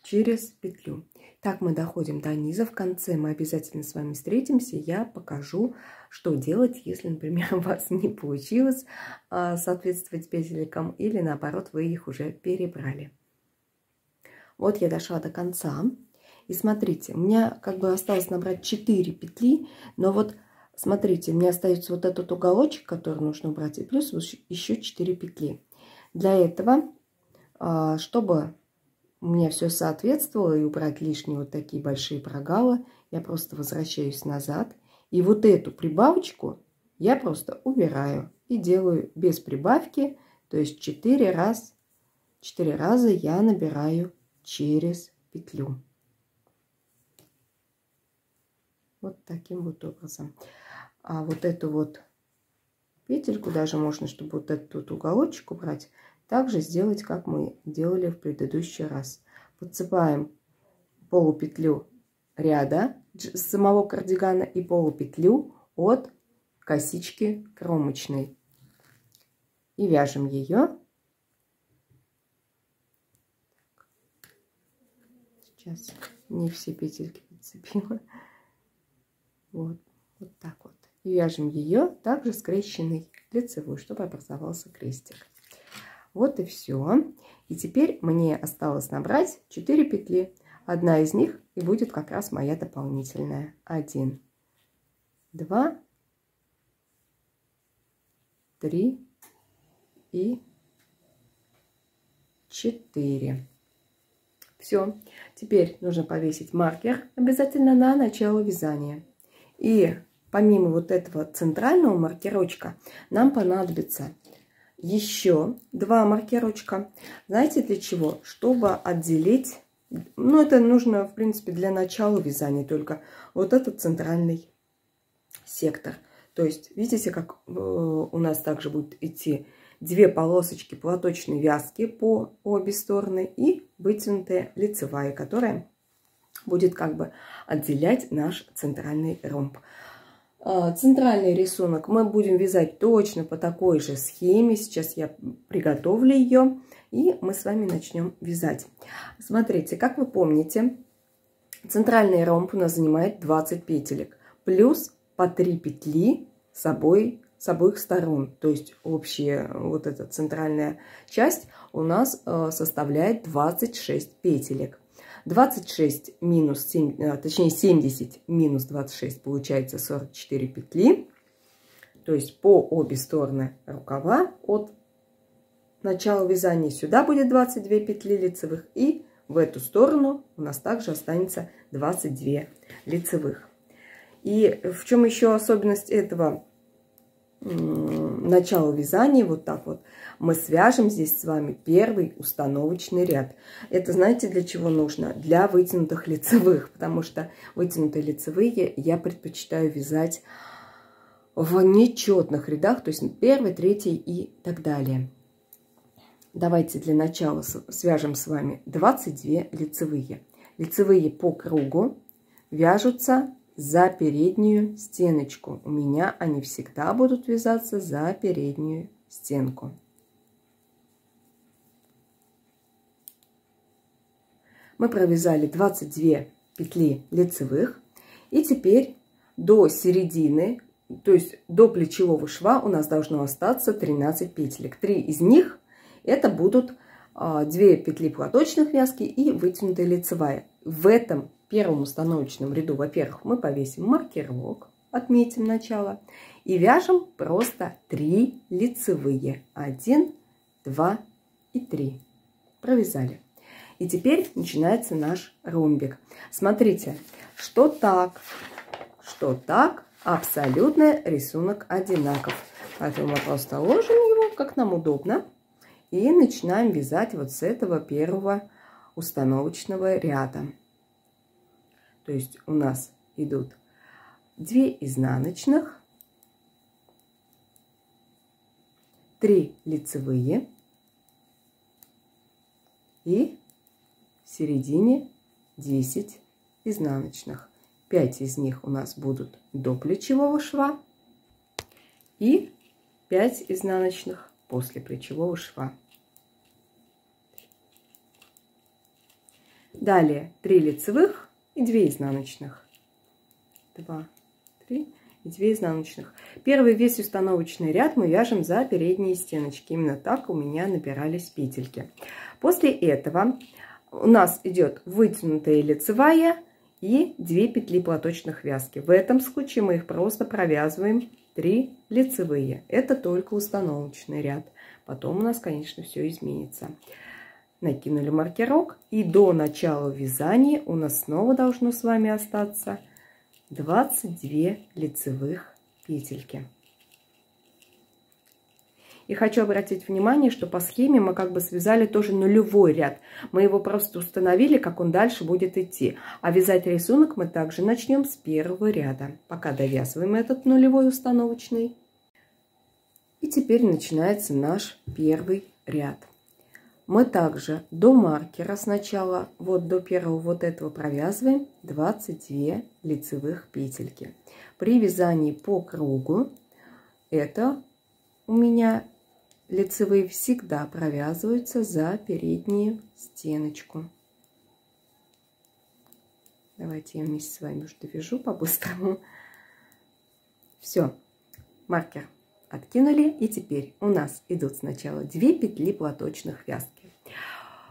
Speaker 1: через петлю. Так мы доходим до низа. В конце мы обязательно с вами встретимся. Я покажу, что делать, если, например, у вас не получилось соответствовать петелькам, или наоборот вы их уже перебрали. Вот я дошла до конца. И смотрите, у меня как бы осталось набрать 4 петли, но вот смотрите, у меня остается вот этот уголочек, который нужно убрать, и плюс еще 4 петли. Для этого, чтобы у меня все соответствовало и убрать лишние вот такие большие прогалы, я просто возвращаюсь назад. И вот эту прибавочку я просто убираю и делаю без прибавки. То есть 4 раза я набираю через петлю. Вот таким вот образом. А вот эту вот петельку, даже можно, чтобы вот этот уголочек убрать, также сделать, как мы делали в предыдущий раз. Подцепаем полупетлю ряда с самого кардигана и полупетлю от косички кромочной. И вяжем ее. Сейчас не все петельки подцепила. Вот так вот. И вяжем ее также скрещенной лицевой, чтобы образовался крестик. Вот и все. И теперь мне осталось набрать 4 петли. Одна из них и будет как раз моя дополнительная. 1, 2, 3 и 4. Все. Теперь нужно повесить маркер обязательно на начало вязания. И помимо вот этого центрального маркерочка нам понадобится еще 2 маркерочка. Знаете для чего? Чтобы отделить, ну это нужно в принципе для начала вязания только, вот этот центральный сектор. То есть видите, как у нас также будет идти 2 полосочки платочной вязки по обе стороны и вытянутая лицевая, которая будет как бы отделять наш центральный ромб. Центральный рисунок мы будем вязать точно по такой же схеме. Сейчас я приготовлю ее, и мы с вами начнем вязать. Смотрите, как вы помните, центральный ромб у нас занимает 20 петелек, плюс по 3 петли с обоих сторон. То есть общая вот эта центральная часть у нас составляет 26 петелек. 26 минус 7, точнее 70 минус 26 получается 44 петли. То есть по обе стороны рукава от начала вязания сюда будет 22 петли лицевых. И в эту сторону у нас также останется 22 лицевых. И в чем еще особенность этого начала вязания? Вот так вот. Мы свяжем здесь с вами первый установочный ряд. Это знаете для чего нужно? Для вытянутых лицевых, потому что вытянутые лицевые я предпочитаю вязать в нечетных рядах, то есть 1, 3 и так далее. Давайте для начала свяжем с вами 22 лицевые. Лицевые по кругу вяжутся за переднюю стеночку. У меня они всегда будут вязаться за переднюю стенку. Мы провязали 22 петли лицевых. И теперь до середины, то есть до плечевого шва у нас должно остаться 13 петелек. 3 из них это будут 2 петли платочных вязки и вытянутая лицевая. В этом первом установочном ряду, во-первых, мы повесим маркировок. отметим начало. И вяжем просто 3 лицевые. 1, 2 и 3. Провязали. И теперь начинается наш ромбик. Смотрите, что так, абсолютно рисунок одинаков. Поэтому мы просто ложим его, как нам удобно. И начинаем вязать вот с этого первого установочного ряда. То есть у нас идут 2 изнаночных, 3 лицевые и в середине 10 изнаночных. 5 из них у нас будут до плечевого шва и 5 изнаночных после плечевого шва. Далее 3 лицевых и 2 изнаночных. 2, 3 и 2 изнаночных. Первый весь установочный ряд мы вяжем за передние стеночки. Именно так у меня набирались петельки. После этого у нас идет вытянутая лицевая и 2 петли платочных вязки. В этом случае мы их просто провязываем 3 лицевые. Это только установочный ряд. Потом у нас, конечно, все изменится. Накинули маркерок. И до начала вязания у нас снова должно с вами остаться 22 лицевых петельки. И хочу обратить внимание, что по схеме мы как бы связали тоже нулевой ряд. Мы его просто установили, как он дальше будет идти. А вязать рисунок мы также начнем с первого ряда. Пока довязываем этот нулевой установочный. И теперь начинается наш первый ряд. Мы также до маркера сначала, вот до первого вот этого провязываем 22 лицевых петельки. При вязании по кругу это у меня лицевые всегда провязываются за переднюю стеночку. Давайте я вместе с вами уже довяжу по-быстрому. Все, маркер откинули. И теперь у нас идут сначала 2 петли платочных вязки.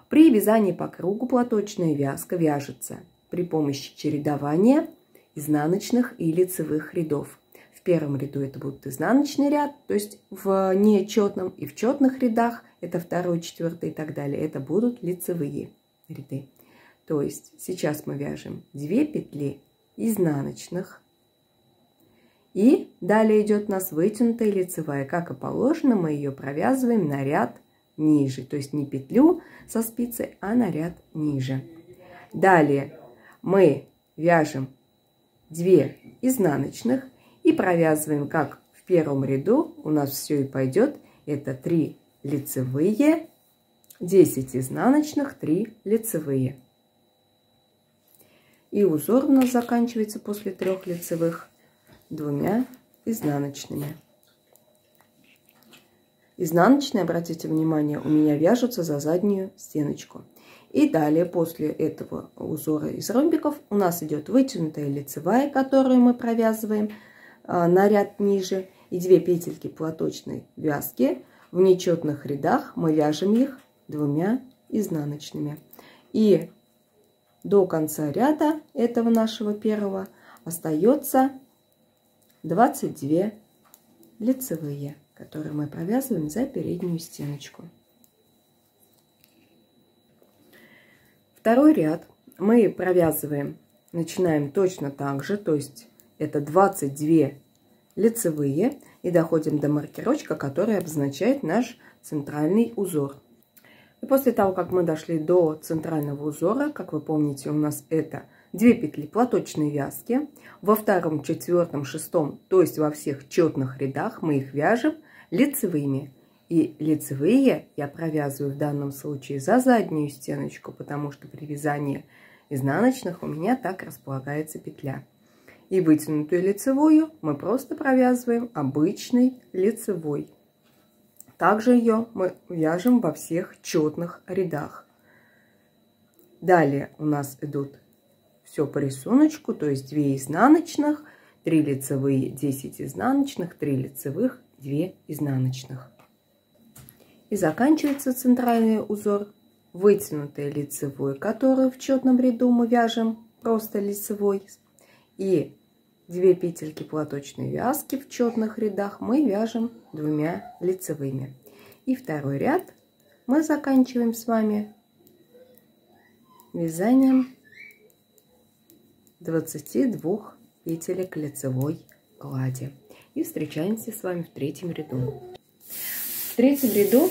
Speaker 1: При вязании по кругу платочная вязка вяжется при помощи чередования изнаночных и лицевых рядов. В первом ряду это будет изнаночный ряд, то есть в нечетном, и в четных рядах, это 2, 4 и так далее, это будут лицевые ряды. То есть сейчас мы вяжем 2 петли изнаночных, и далее идет у нас вытянутая лицевая. Как и положено, мы ее провязываем на ряд ниже, то есть не петлю со спицей, а на ряд ниже. Далее мы вяжем 2 изнаночных и провязываем, как в первом ряду у нас все и пойдет. Это 3 лицевые, 10 изнаночных, 3 лицевые. И узор у нас заканчивается после 3 лицевых 2 изнаночными. Изнаночные, обратите внимание, у меня вяжутся за заднюю стеночку. И далее после этого узора из ромбиков у нас идет вытянутая лицевая, которую мы провязываем на ряд ниже, и 2 петельки платочной вязки. В нечетных рядах мы вяжем их 2 изнаночными. И до конца ряда этого нашего первого остается 22 лицевые, которые мы провязываем за переднюю стеночку. Второй ряд мы провязываем, начинаем точно так же, то есть это 22 лицевые, и доходим до маркерочка, который обозначает наш центральный узор. И после того, как мы дошли до центрального узора, как вы помните, у нас это 2 петли платочной вязки. Во втором, 4, 6, то есть во всех четных рядах мы их вяжем лицевыми. И лицевые я провязываю в данном случае за заднюю стеночку, потому что при вязании изнаночных у меня так располагается петля. И вытянутую лицевую мы просто провязываем обычной лицевой. Также ее мы вяжем во всех четных рядах. Далее у нас идут все по рисунку, то есть 2 изнаночных, 3 лицевые, 10 изнаночных, 3 лицевых, 2 изнаночных. И заканчивается центральный узор вытянутой лицевой, которую в четном ряду мы вяжем просто лицевой. И 2 петельки платочной вязки в четных рядах мы вяжем 2 лицевыми. И второй ряд мы заканчиваем с вами вязанием 22 петелек лицевой глади. И встречаемся с вами в третьем ряду. В третьем ряду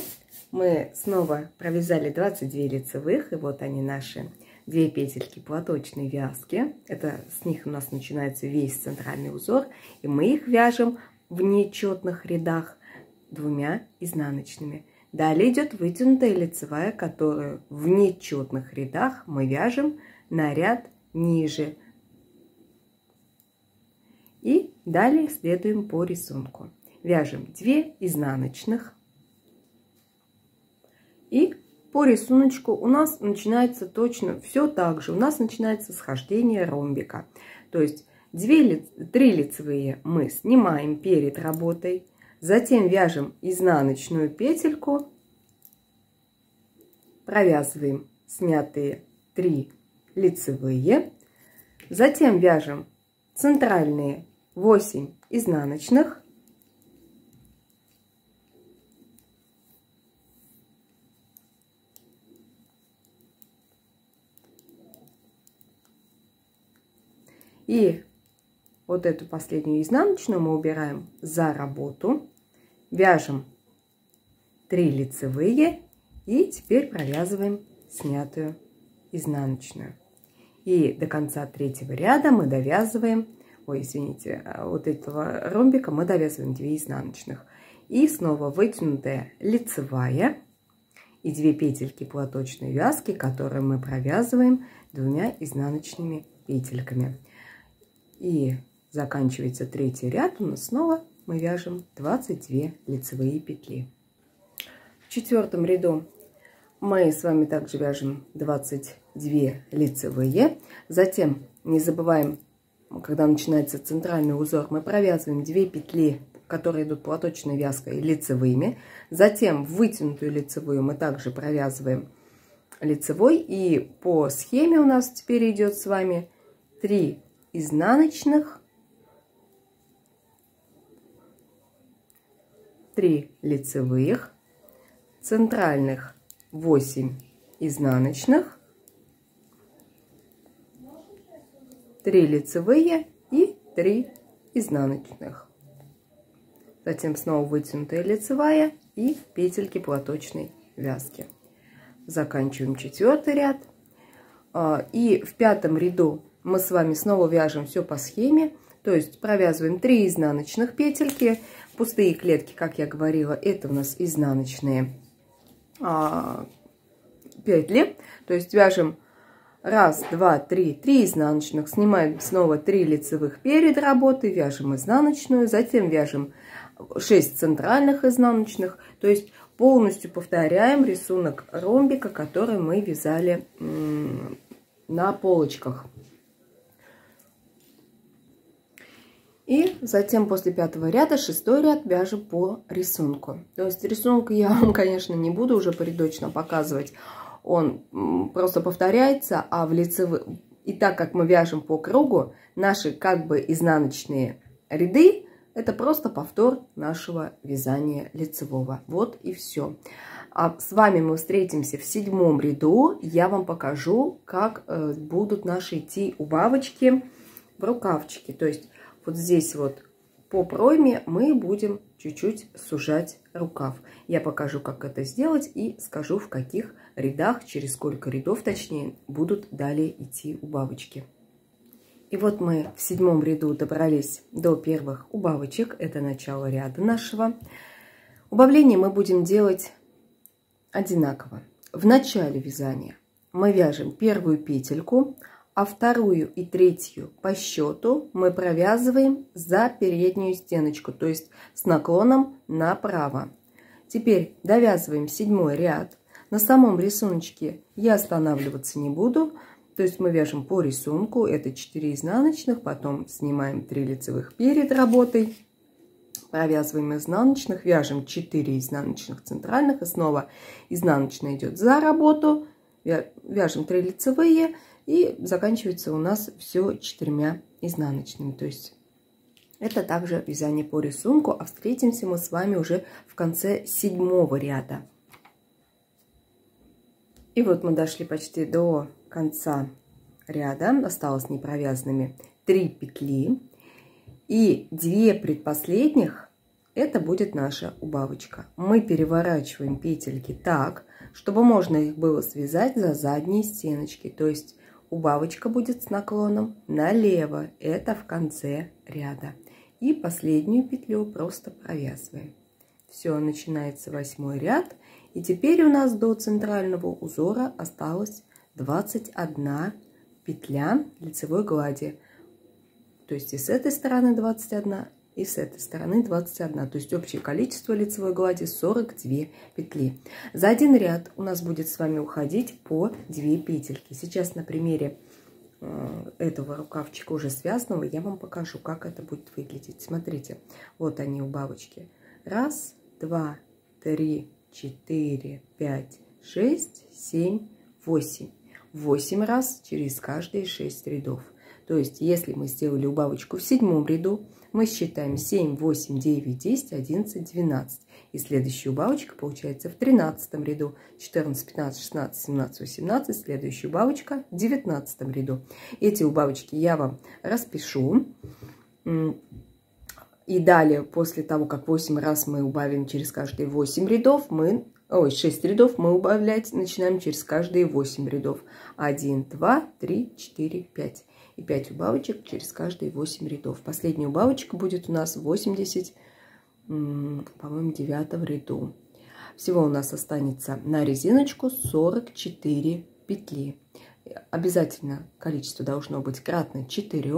Speaker 1: мы снова провязали 22 лицевых, и вот они наши 2 петельки платочной вязки. Это с них у нас начинается весь центральный узор, и мы их вяжем в нечетных рядах 2 изнаночными. Далее идет вытянутая лицевая, которую в нечетных рядах мы вяжем на ряд ниже. И далее следуем по рисунку. Вяжем 2 изнаночных. И по рисунку у нас начинается точно все так же. У нас начинается схождение ромбика. То есть 3 лицевые мы снимаем перед работой. Затем вяжем изнаночную петельку. Провязываем снятые 3 лицевые. Затем вяжем центральные 8 изнаночных. И вот эту последнюю изнаночную мы убираем за работу. Вяжем 3 лицевые. И теперь провязываем снятую изнаночную. И до конца третьего ряда мы довязываем, вот этого ромбика мы довязываем 2 изнаночных. И снова вытянутая лицевая и 2 петельки платочной вязки, которые мы провязываем 2 изнаночными петельками. И заканчивается третий ряд, у нас снова мы вяжем 22 лицевые петли. В четвертом ряду мы с вами также вяжем 22 лицевые. Затем не забываем, когда начинается центральный узор, мы провязываем 2 петли, которые идут платочной вязкой, лицевыми. Затем вытянутую лицевую мы также провязываем лицевой. И по схеме у нас теперь идет с вами 3 изнаночных, 3 лицевых, центральных 8 изнаночных, 3 лицевые и 3 изнаночных. Затем снова вытянутая лицевая и петельки платочной вязки. Заканчиваем четвертый ряд. И в пятом ряду мы с вами снова вяжем все по схеме. То есть провязываем 3 изнаночных петельки. Пустые клетки, как я говорила, это у нас изнаночные петли. То есть вяжем 1, 2, 3, 3 изнаночных. Снимаем снова 3 лицевых перед работой. Вяжем изнаночную. Затем вяжем 6 центральных изнаночных. То есть полностью повторяем рисунок ромбика, который мы вязали на полочках. И затем после пятого ряда, 6-й ряд вяжем по рисунку. То есть рисунок я вам, конечно, не буду уже порядочно показывать. Он просто повторяется, а в лицевых... И так как мы вяжем по кругу, наши как бы изнаночные ряды, это просто повтор нашего вязания лицевого. Вот и все. А с вами мы встретимся в 7-м ряду. Я вам покажу, как будут наши идти убавочки в рукавчике. То есть вот здесь вот по пройме мы будем чуть-чуть сужать рукав. Я покажу, как это сделать, и скажу, в каких рядах, через сколько рядов, точнее, будут далее идти убавочки. И вот мы в 7-м ряду добрались до первых убавочек. Это начало ряда нашего. Убавление мы будем делать одинаково. В начале вязания мы вяжем первую петельку, а вторую и третью по счету мы провязываем за переднюю стеночку, то есть с наклоном направо. Теперь довязываем 7-й ряд. На самом рисунке я останавливаться не буду, то есть мы вяжем по рисунку, это 4 изнаночных, потом снимаем 3 лицевых перед работой, провязываем изнаночных, вяжем 4 изнаночных центральных, и снова изнаночная идет за работу, вяжем 3 лицевые. И заканчивается у нас все 4 изнаночными. То есть Это также вязание по рисунку, а встретимся мы с вами уже в конце 7-го ряда. И вот мы дошли почти до конца ряда, осталось непровязанными 3 петли. И 2 предпоследних это будет наша убавочка. Мы переворачиваем петельки так, чтобы можно их было связать за задние стеночки. То есть убавочка будет с наклоном налево, это в конце ряда. И последнюю петлю просто провязываем. Все, начинается 8-й ряд. И теперь у нас до центрального узора осталось 21 петля лицевой глади. То есть и с этой стороны 21, и с этой стороны 21. То есть общее количество лицевой глади 42 петли. За один ряд у нас будет с вами уходить по 2 петельки. Сейчас на примере этого рукавчика уже связанного я вам покажу, как это будет выглядеть. Смотрите, вот они убавочки. 1, 2, 3, 4, 5, 6, 7, 8. 8 раз через каждые 6 рядов. То есть, если мы сделали убавочку в 7-м ряду, мы считаем 7, 8, 9, 10, 11, 12. И следующая убавочка получается в 13-м ряду. 14, 15, 16, 17, 18. Следующая убавочка в 19-м ряду. Эти убавочки я вам распишу. И далее, после того, как 8 раз мы убавим через каждые 8 рядов, 6 рядов мы убавлять начинаем через каждые 8 рядов. 1, 2, 3, 4, 5. И 5 убавочек через каждые 8 рядов. Последняя убавочка будет у нас в 80, по-моему, 9-м ряду. Всего у нас останется на резиночку 44 петли. Обязательно количество должно быть кратно 4.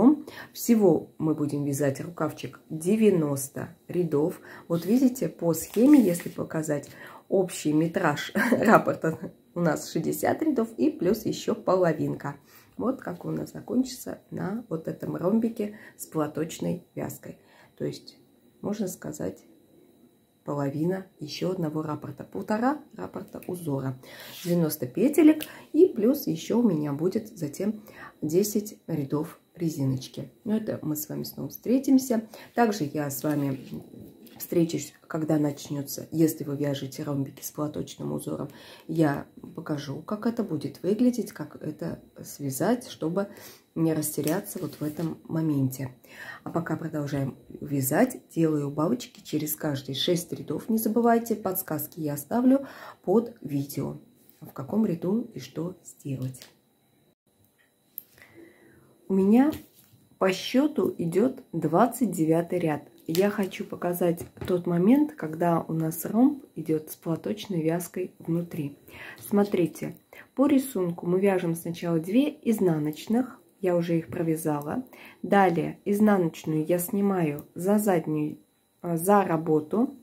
Speaker 1: Всего мы будем вязать рукавчик 90 рядов. Вот видите, по схеме, если показать, общий метраж раппорта у нас 60 рядов и плюс еще половинка. Вот как у нас закончится на вот этом ромбике с платочной вязкой. То есть, можно сказать, половина еще одного раппорта. 1,5 раппорта узора. 90 петелек и плюс еще у меня будет затем 10 рядов резиночки. Но это мы с вами снова встретимся. Также я с вами встречусь, когда начнется, если вы вяжете ромбики с платочным узором, я покажу, как это будет выглядеть, как это связать, чтобы не растеряться вот в этом моменте. А пока продолжаем вязать, делаю убавочки через каждые 6 рядов. Не забывайте, подсказки я оставлю под видео, в каком ряду и что сделать. У меня по счету идет 29 ряд. Я хочу показать тот момент, когда у нас ромб идет с платочной вязкой внутри. Смотрите, по рисунку мы вяжем сначала 2 изнаночных, я уже их провязала. Далее изнаночную я снимаю за заднюю, за работу,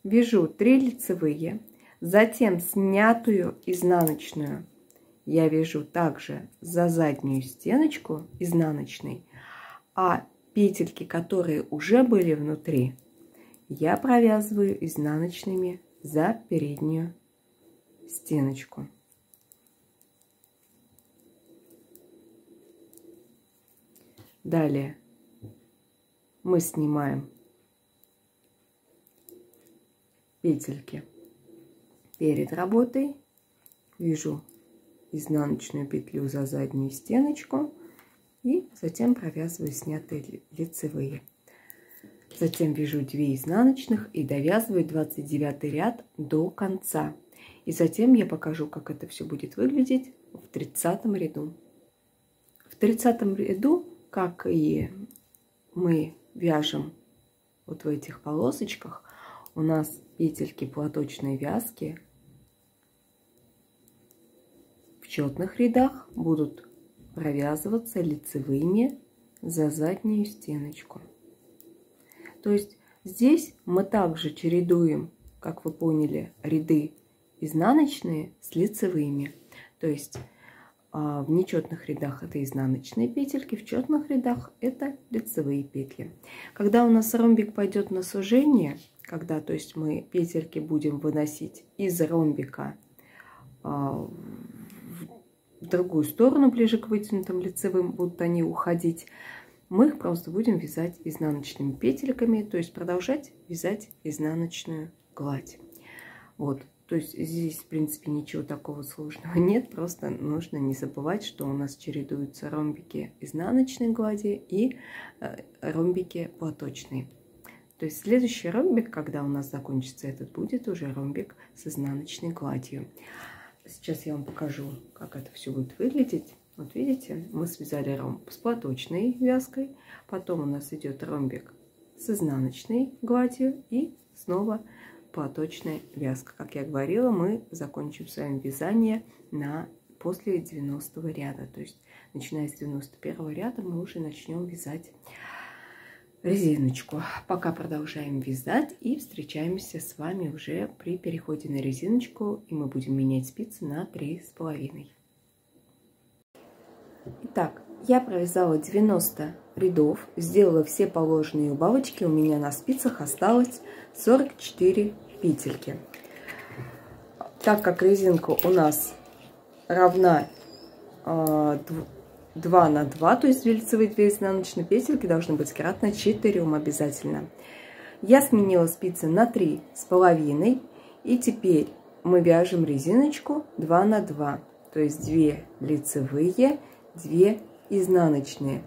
Speaker 1: вяжу 3 лицевые, затем снятую изнаночную я вяжу также за заднюю стеночку изнаночной, а петельки, которые уже были внутри, я провязываю изнаночными за переднюю стеночку. Далее мы снимаем петельки перед работой, вяжу изнаночную петлю за заднюю стеночку и затем провязываю снятые лицевые. Затем вяжу 2 изнаночных и довязываю 29 ряд до конца. И затем я покажу, как это все будет выглядеть в 30 ряду. В 30 ряду, как и мы вяжем вот в этих полосочках, у нас петельки платочной вязки в четных рядах будут провязываться лицевыми за заднюю стеночку. То есть здесь мы также чередуем, как вы поняли, ряды изнаночные с лицевыми. То есть в нечетных рядах это изнаночные петельки, в четных рядах это лицевые петли. Когда у нас ромбик пойдет на сужение, когда, то есть мы петельки будем выносить из ромбика в другую сторону, ближе к вытянутым лицевым, будут они уходить, Мы их просто будем вязать изнаночными петельками, то есть продолжать вязать изнаночную гладь. Вот, то есть здесь, в принципе, ничего такого сложного нет, просто нужно не забывать, что у нас чередуются ромбики изнаночной глади и ромбики платочные. То есть следующий ромбик, когда у нас закончится этот, будет уже ромбик с изнаночной гладью. Сейчас я вам покажу, как это все будет выглядеть. Вот видите, мы связали ромб с платочной вязкой, потом у нас идет ромбик с изнаночной гладью и снова платочная вязка. Как я говорила, мы закончим с вами вязание после 90 ряда. То есть начиная с 91 ряда мы уже начнем вязать резиночку. Пока продолжаем вязать и встречаемся с вами уже при переходе на резиночку, и мы будем менять спицы на 3,5. Итак, я провязала 90 рядов, сделала все положенные убавочки, у меня на спицах осталось 44 петельки. Так как резинка у нас равна 2 на 2, то есть 2 лицевые, 2 изнаночные петельки должны быть кратно 4 обязательно. Я сменила спицы на 3,5, и теперь мы вяжем резиночку 2 на 2, то есть 2 лицевые, 2 изнаночные.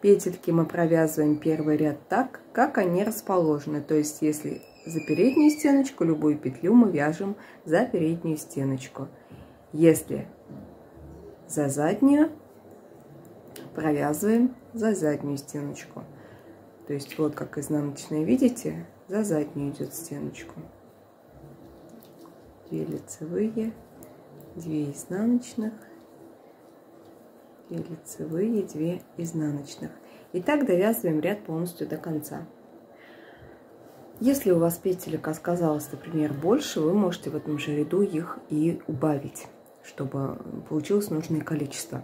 Speaker 1: Петельки мы провязываем первый ряд так, как они расположены, то есть если за переднюю стеночку, любую петлю мы вяжем за переднюю стеночку. Если за заднюю, провязываем за заднюю стеночку. То есть вот как изнаночная, видите, за заднюю идет стеночку. 2 лицевые, 2 изнаночных, 2 лицевые, 2 изнаночных. И так довязываем ряд полностью до конца. Если у вас петелек оказалось, например, больше, вы можете в этом же ряду их и убавить, чтобы получилось нужное количество.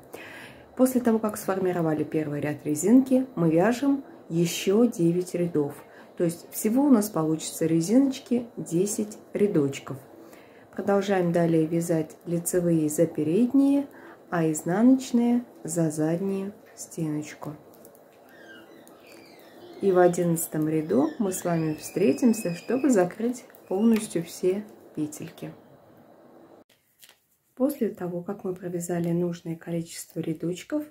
Speaker 1: После того, как сформировали первый ряд резинки, мы вяжем еще 9 рядов. То есть всего у нас получится резиночки 10 рядочков. Продолжаем далее вязать лицевые за передние, а изнаночные за заднюю стеночку. И в 11 ряду мы с вами встретимся, чтобы закрыть полностью все петельки. После того, как мы провязали нужное количество рядочков,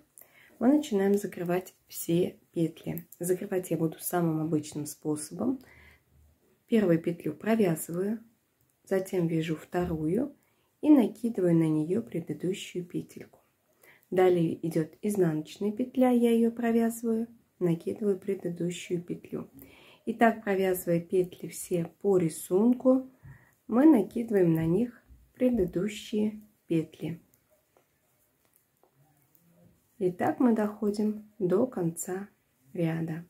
Speaker 1: мы начинаем закрывать все петли. Закрывать я буду самым обычным способом. Первую петлю провязываю, затем вяжу вторую и накидываю на нее предыдущую петельку. Далее идет изнаночная петля, я ее провязываю, накидываю предыдущую петлю. И так, провязывая петли все по рисунку, мы накидываем на них предыдущие петли. И так мы доходим до конца ряда.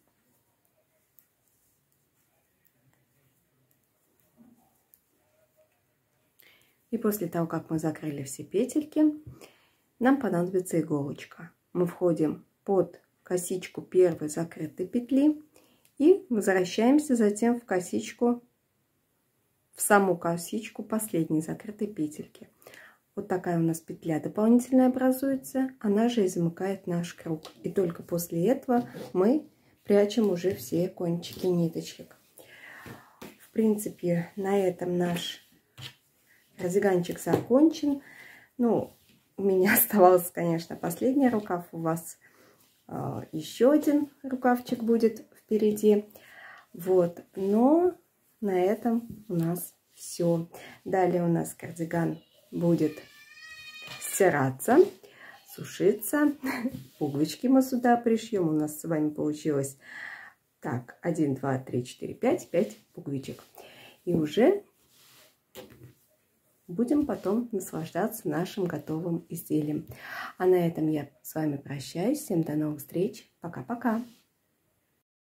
Speaker 1: И после того, как мы закрыли все петельки, нам понадобится иголочка. Мы входим под косичку первой закрытой петли и возвращаемся затем в косичку, в саму косичку последней закрытой петельки. Вот такая у нас петля дополнительная образуется, она же и замыкает наш круг. И только после этого мы прячем уже все кончики ниточек. В принципе, на этом наш кардиганчик закончен. Ну, у меня оставался, конечно, последний рукав. У вас еще один рукавчик будет впереди. Вот, но на этом у нас все. Далее у нас кардиган будет стираться, сушиться. Пуговички мы сюда пришьем. У нас с вами получилось так: 1, 2, 3, 4, 5 пуговичек. И уже будем потом наслаждаться нашим готовым изделием. А на этом я с вами прощаюсь. Всем до новых встреч. Пока-пока.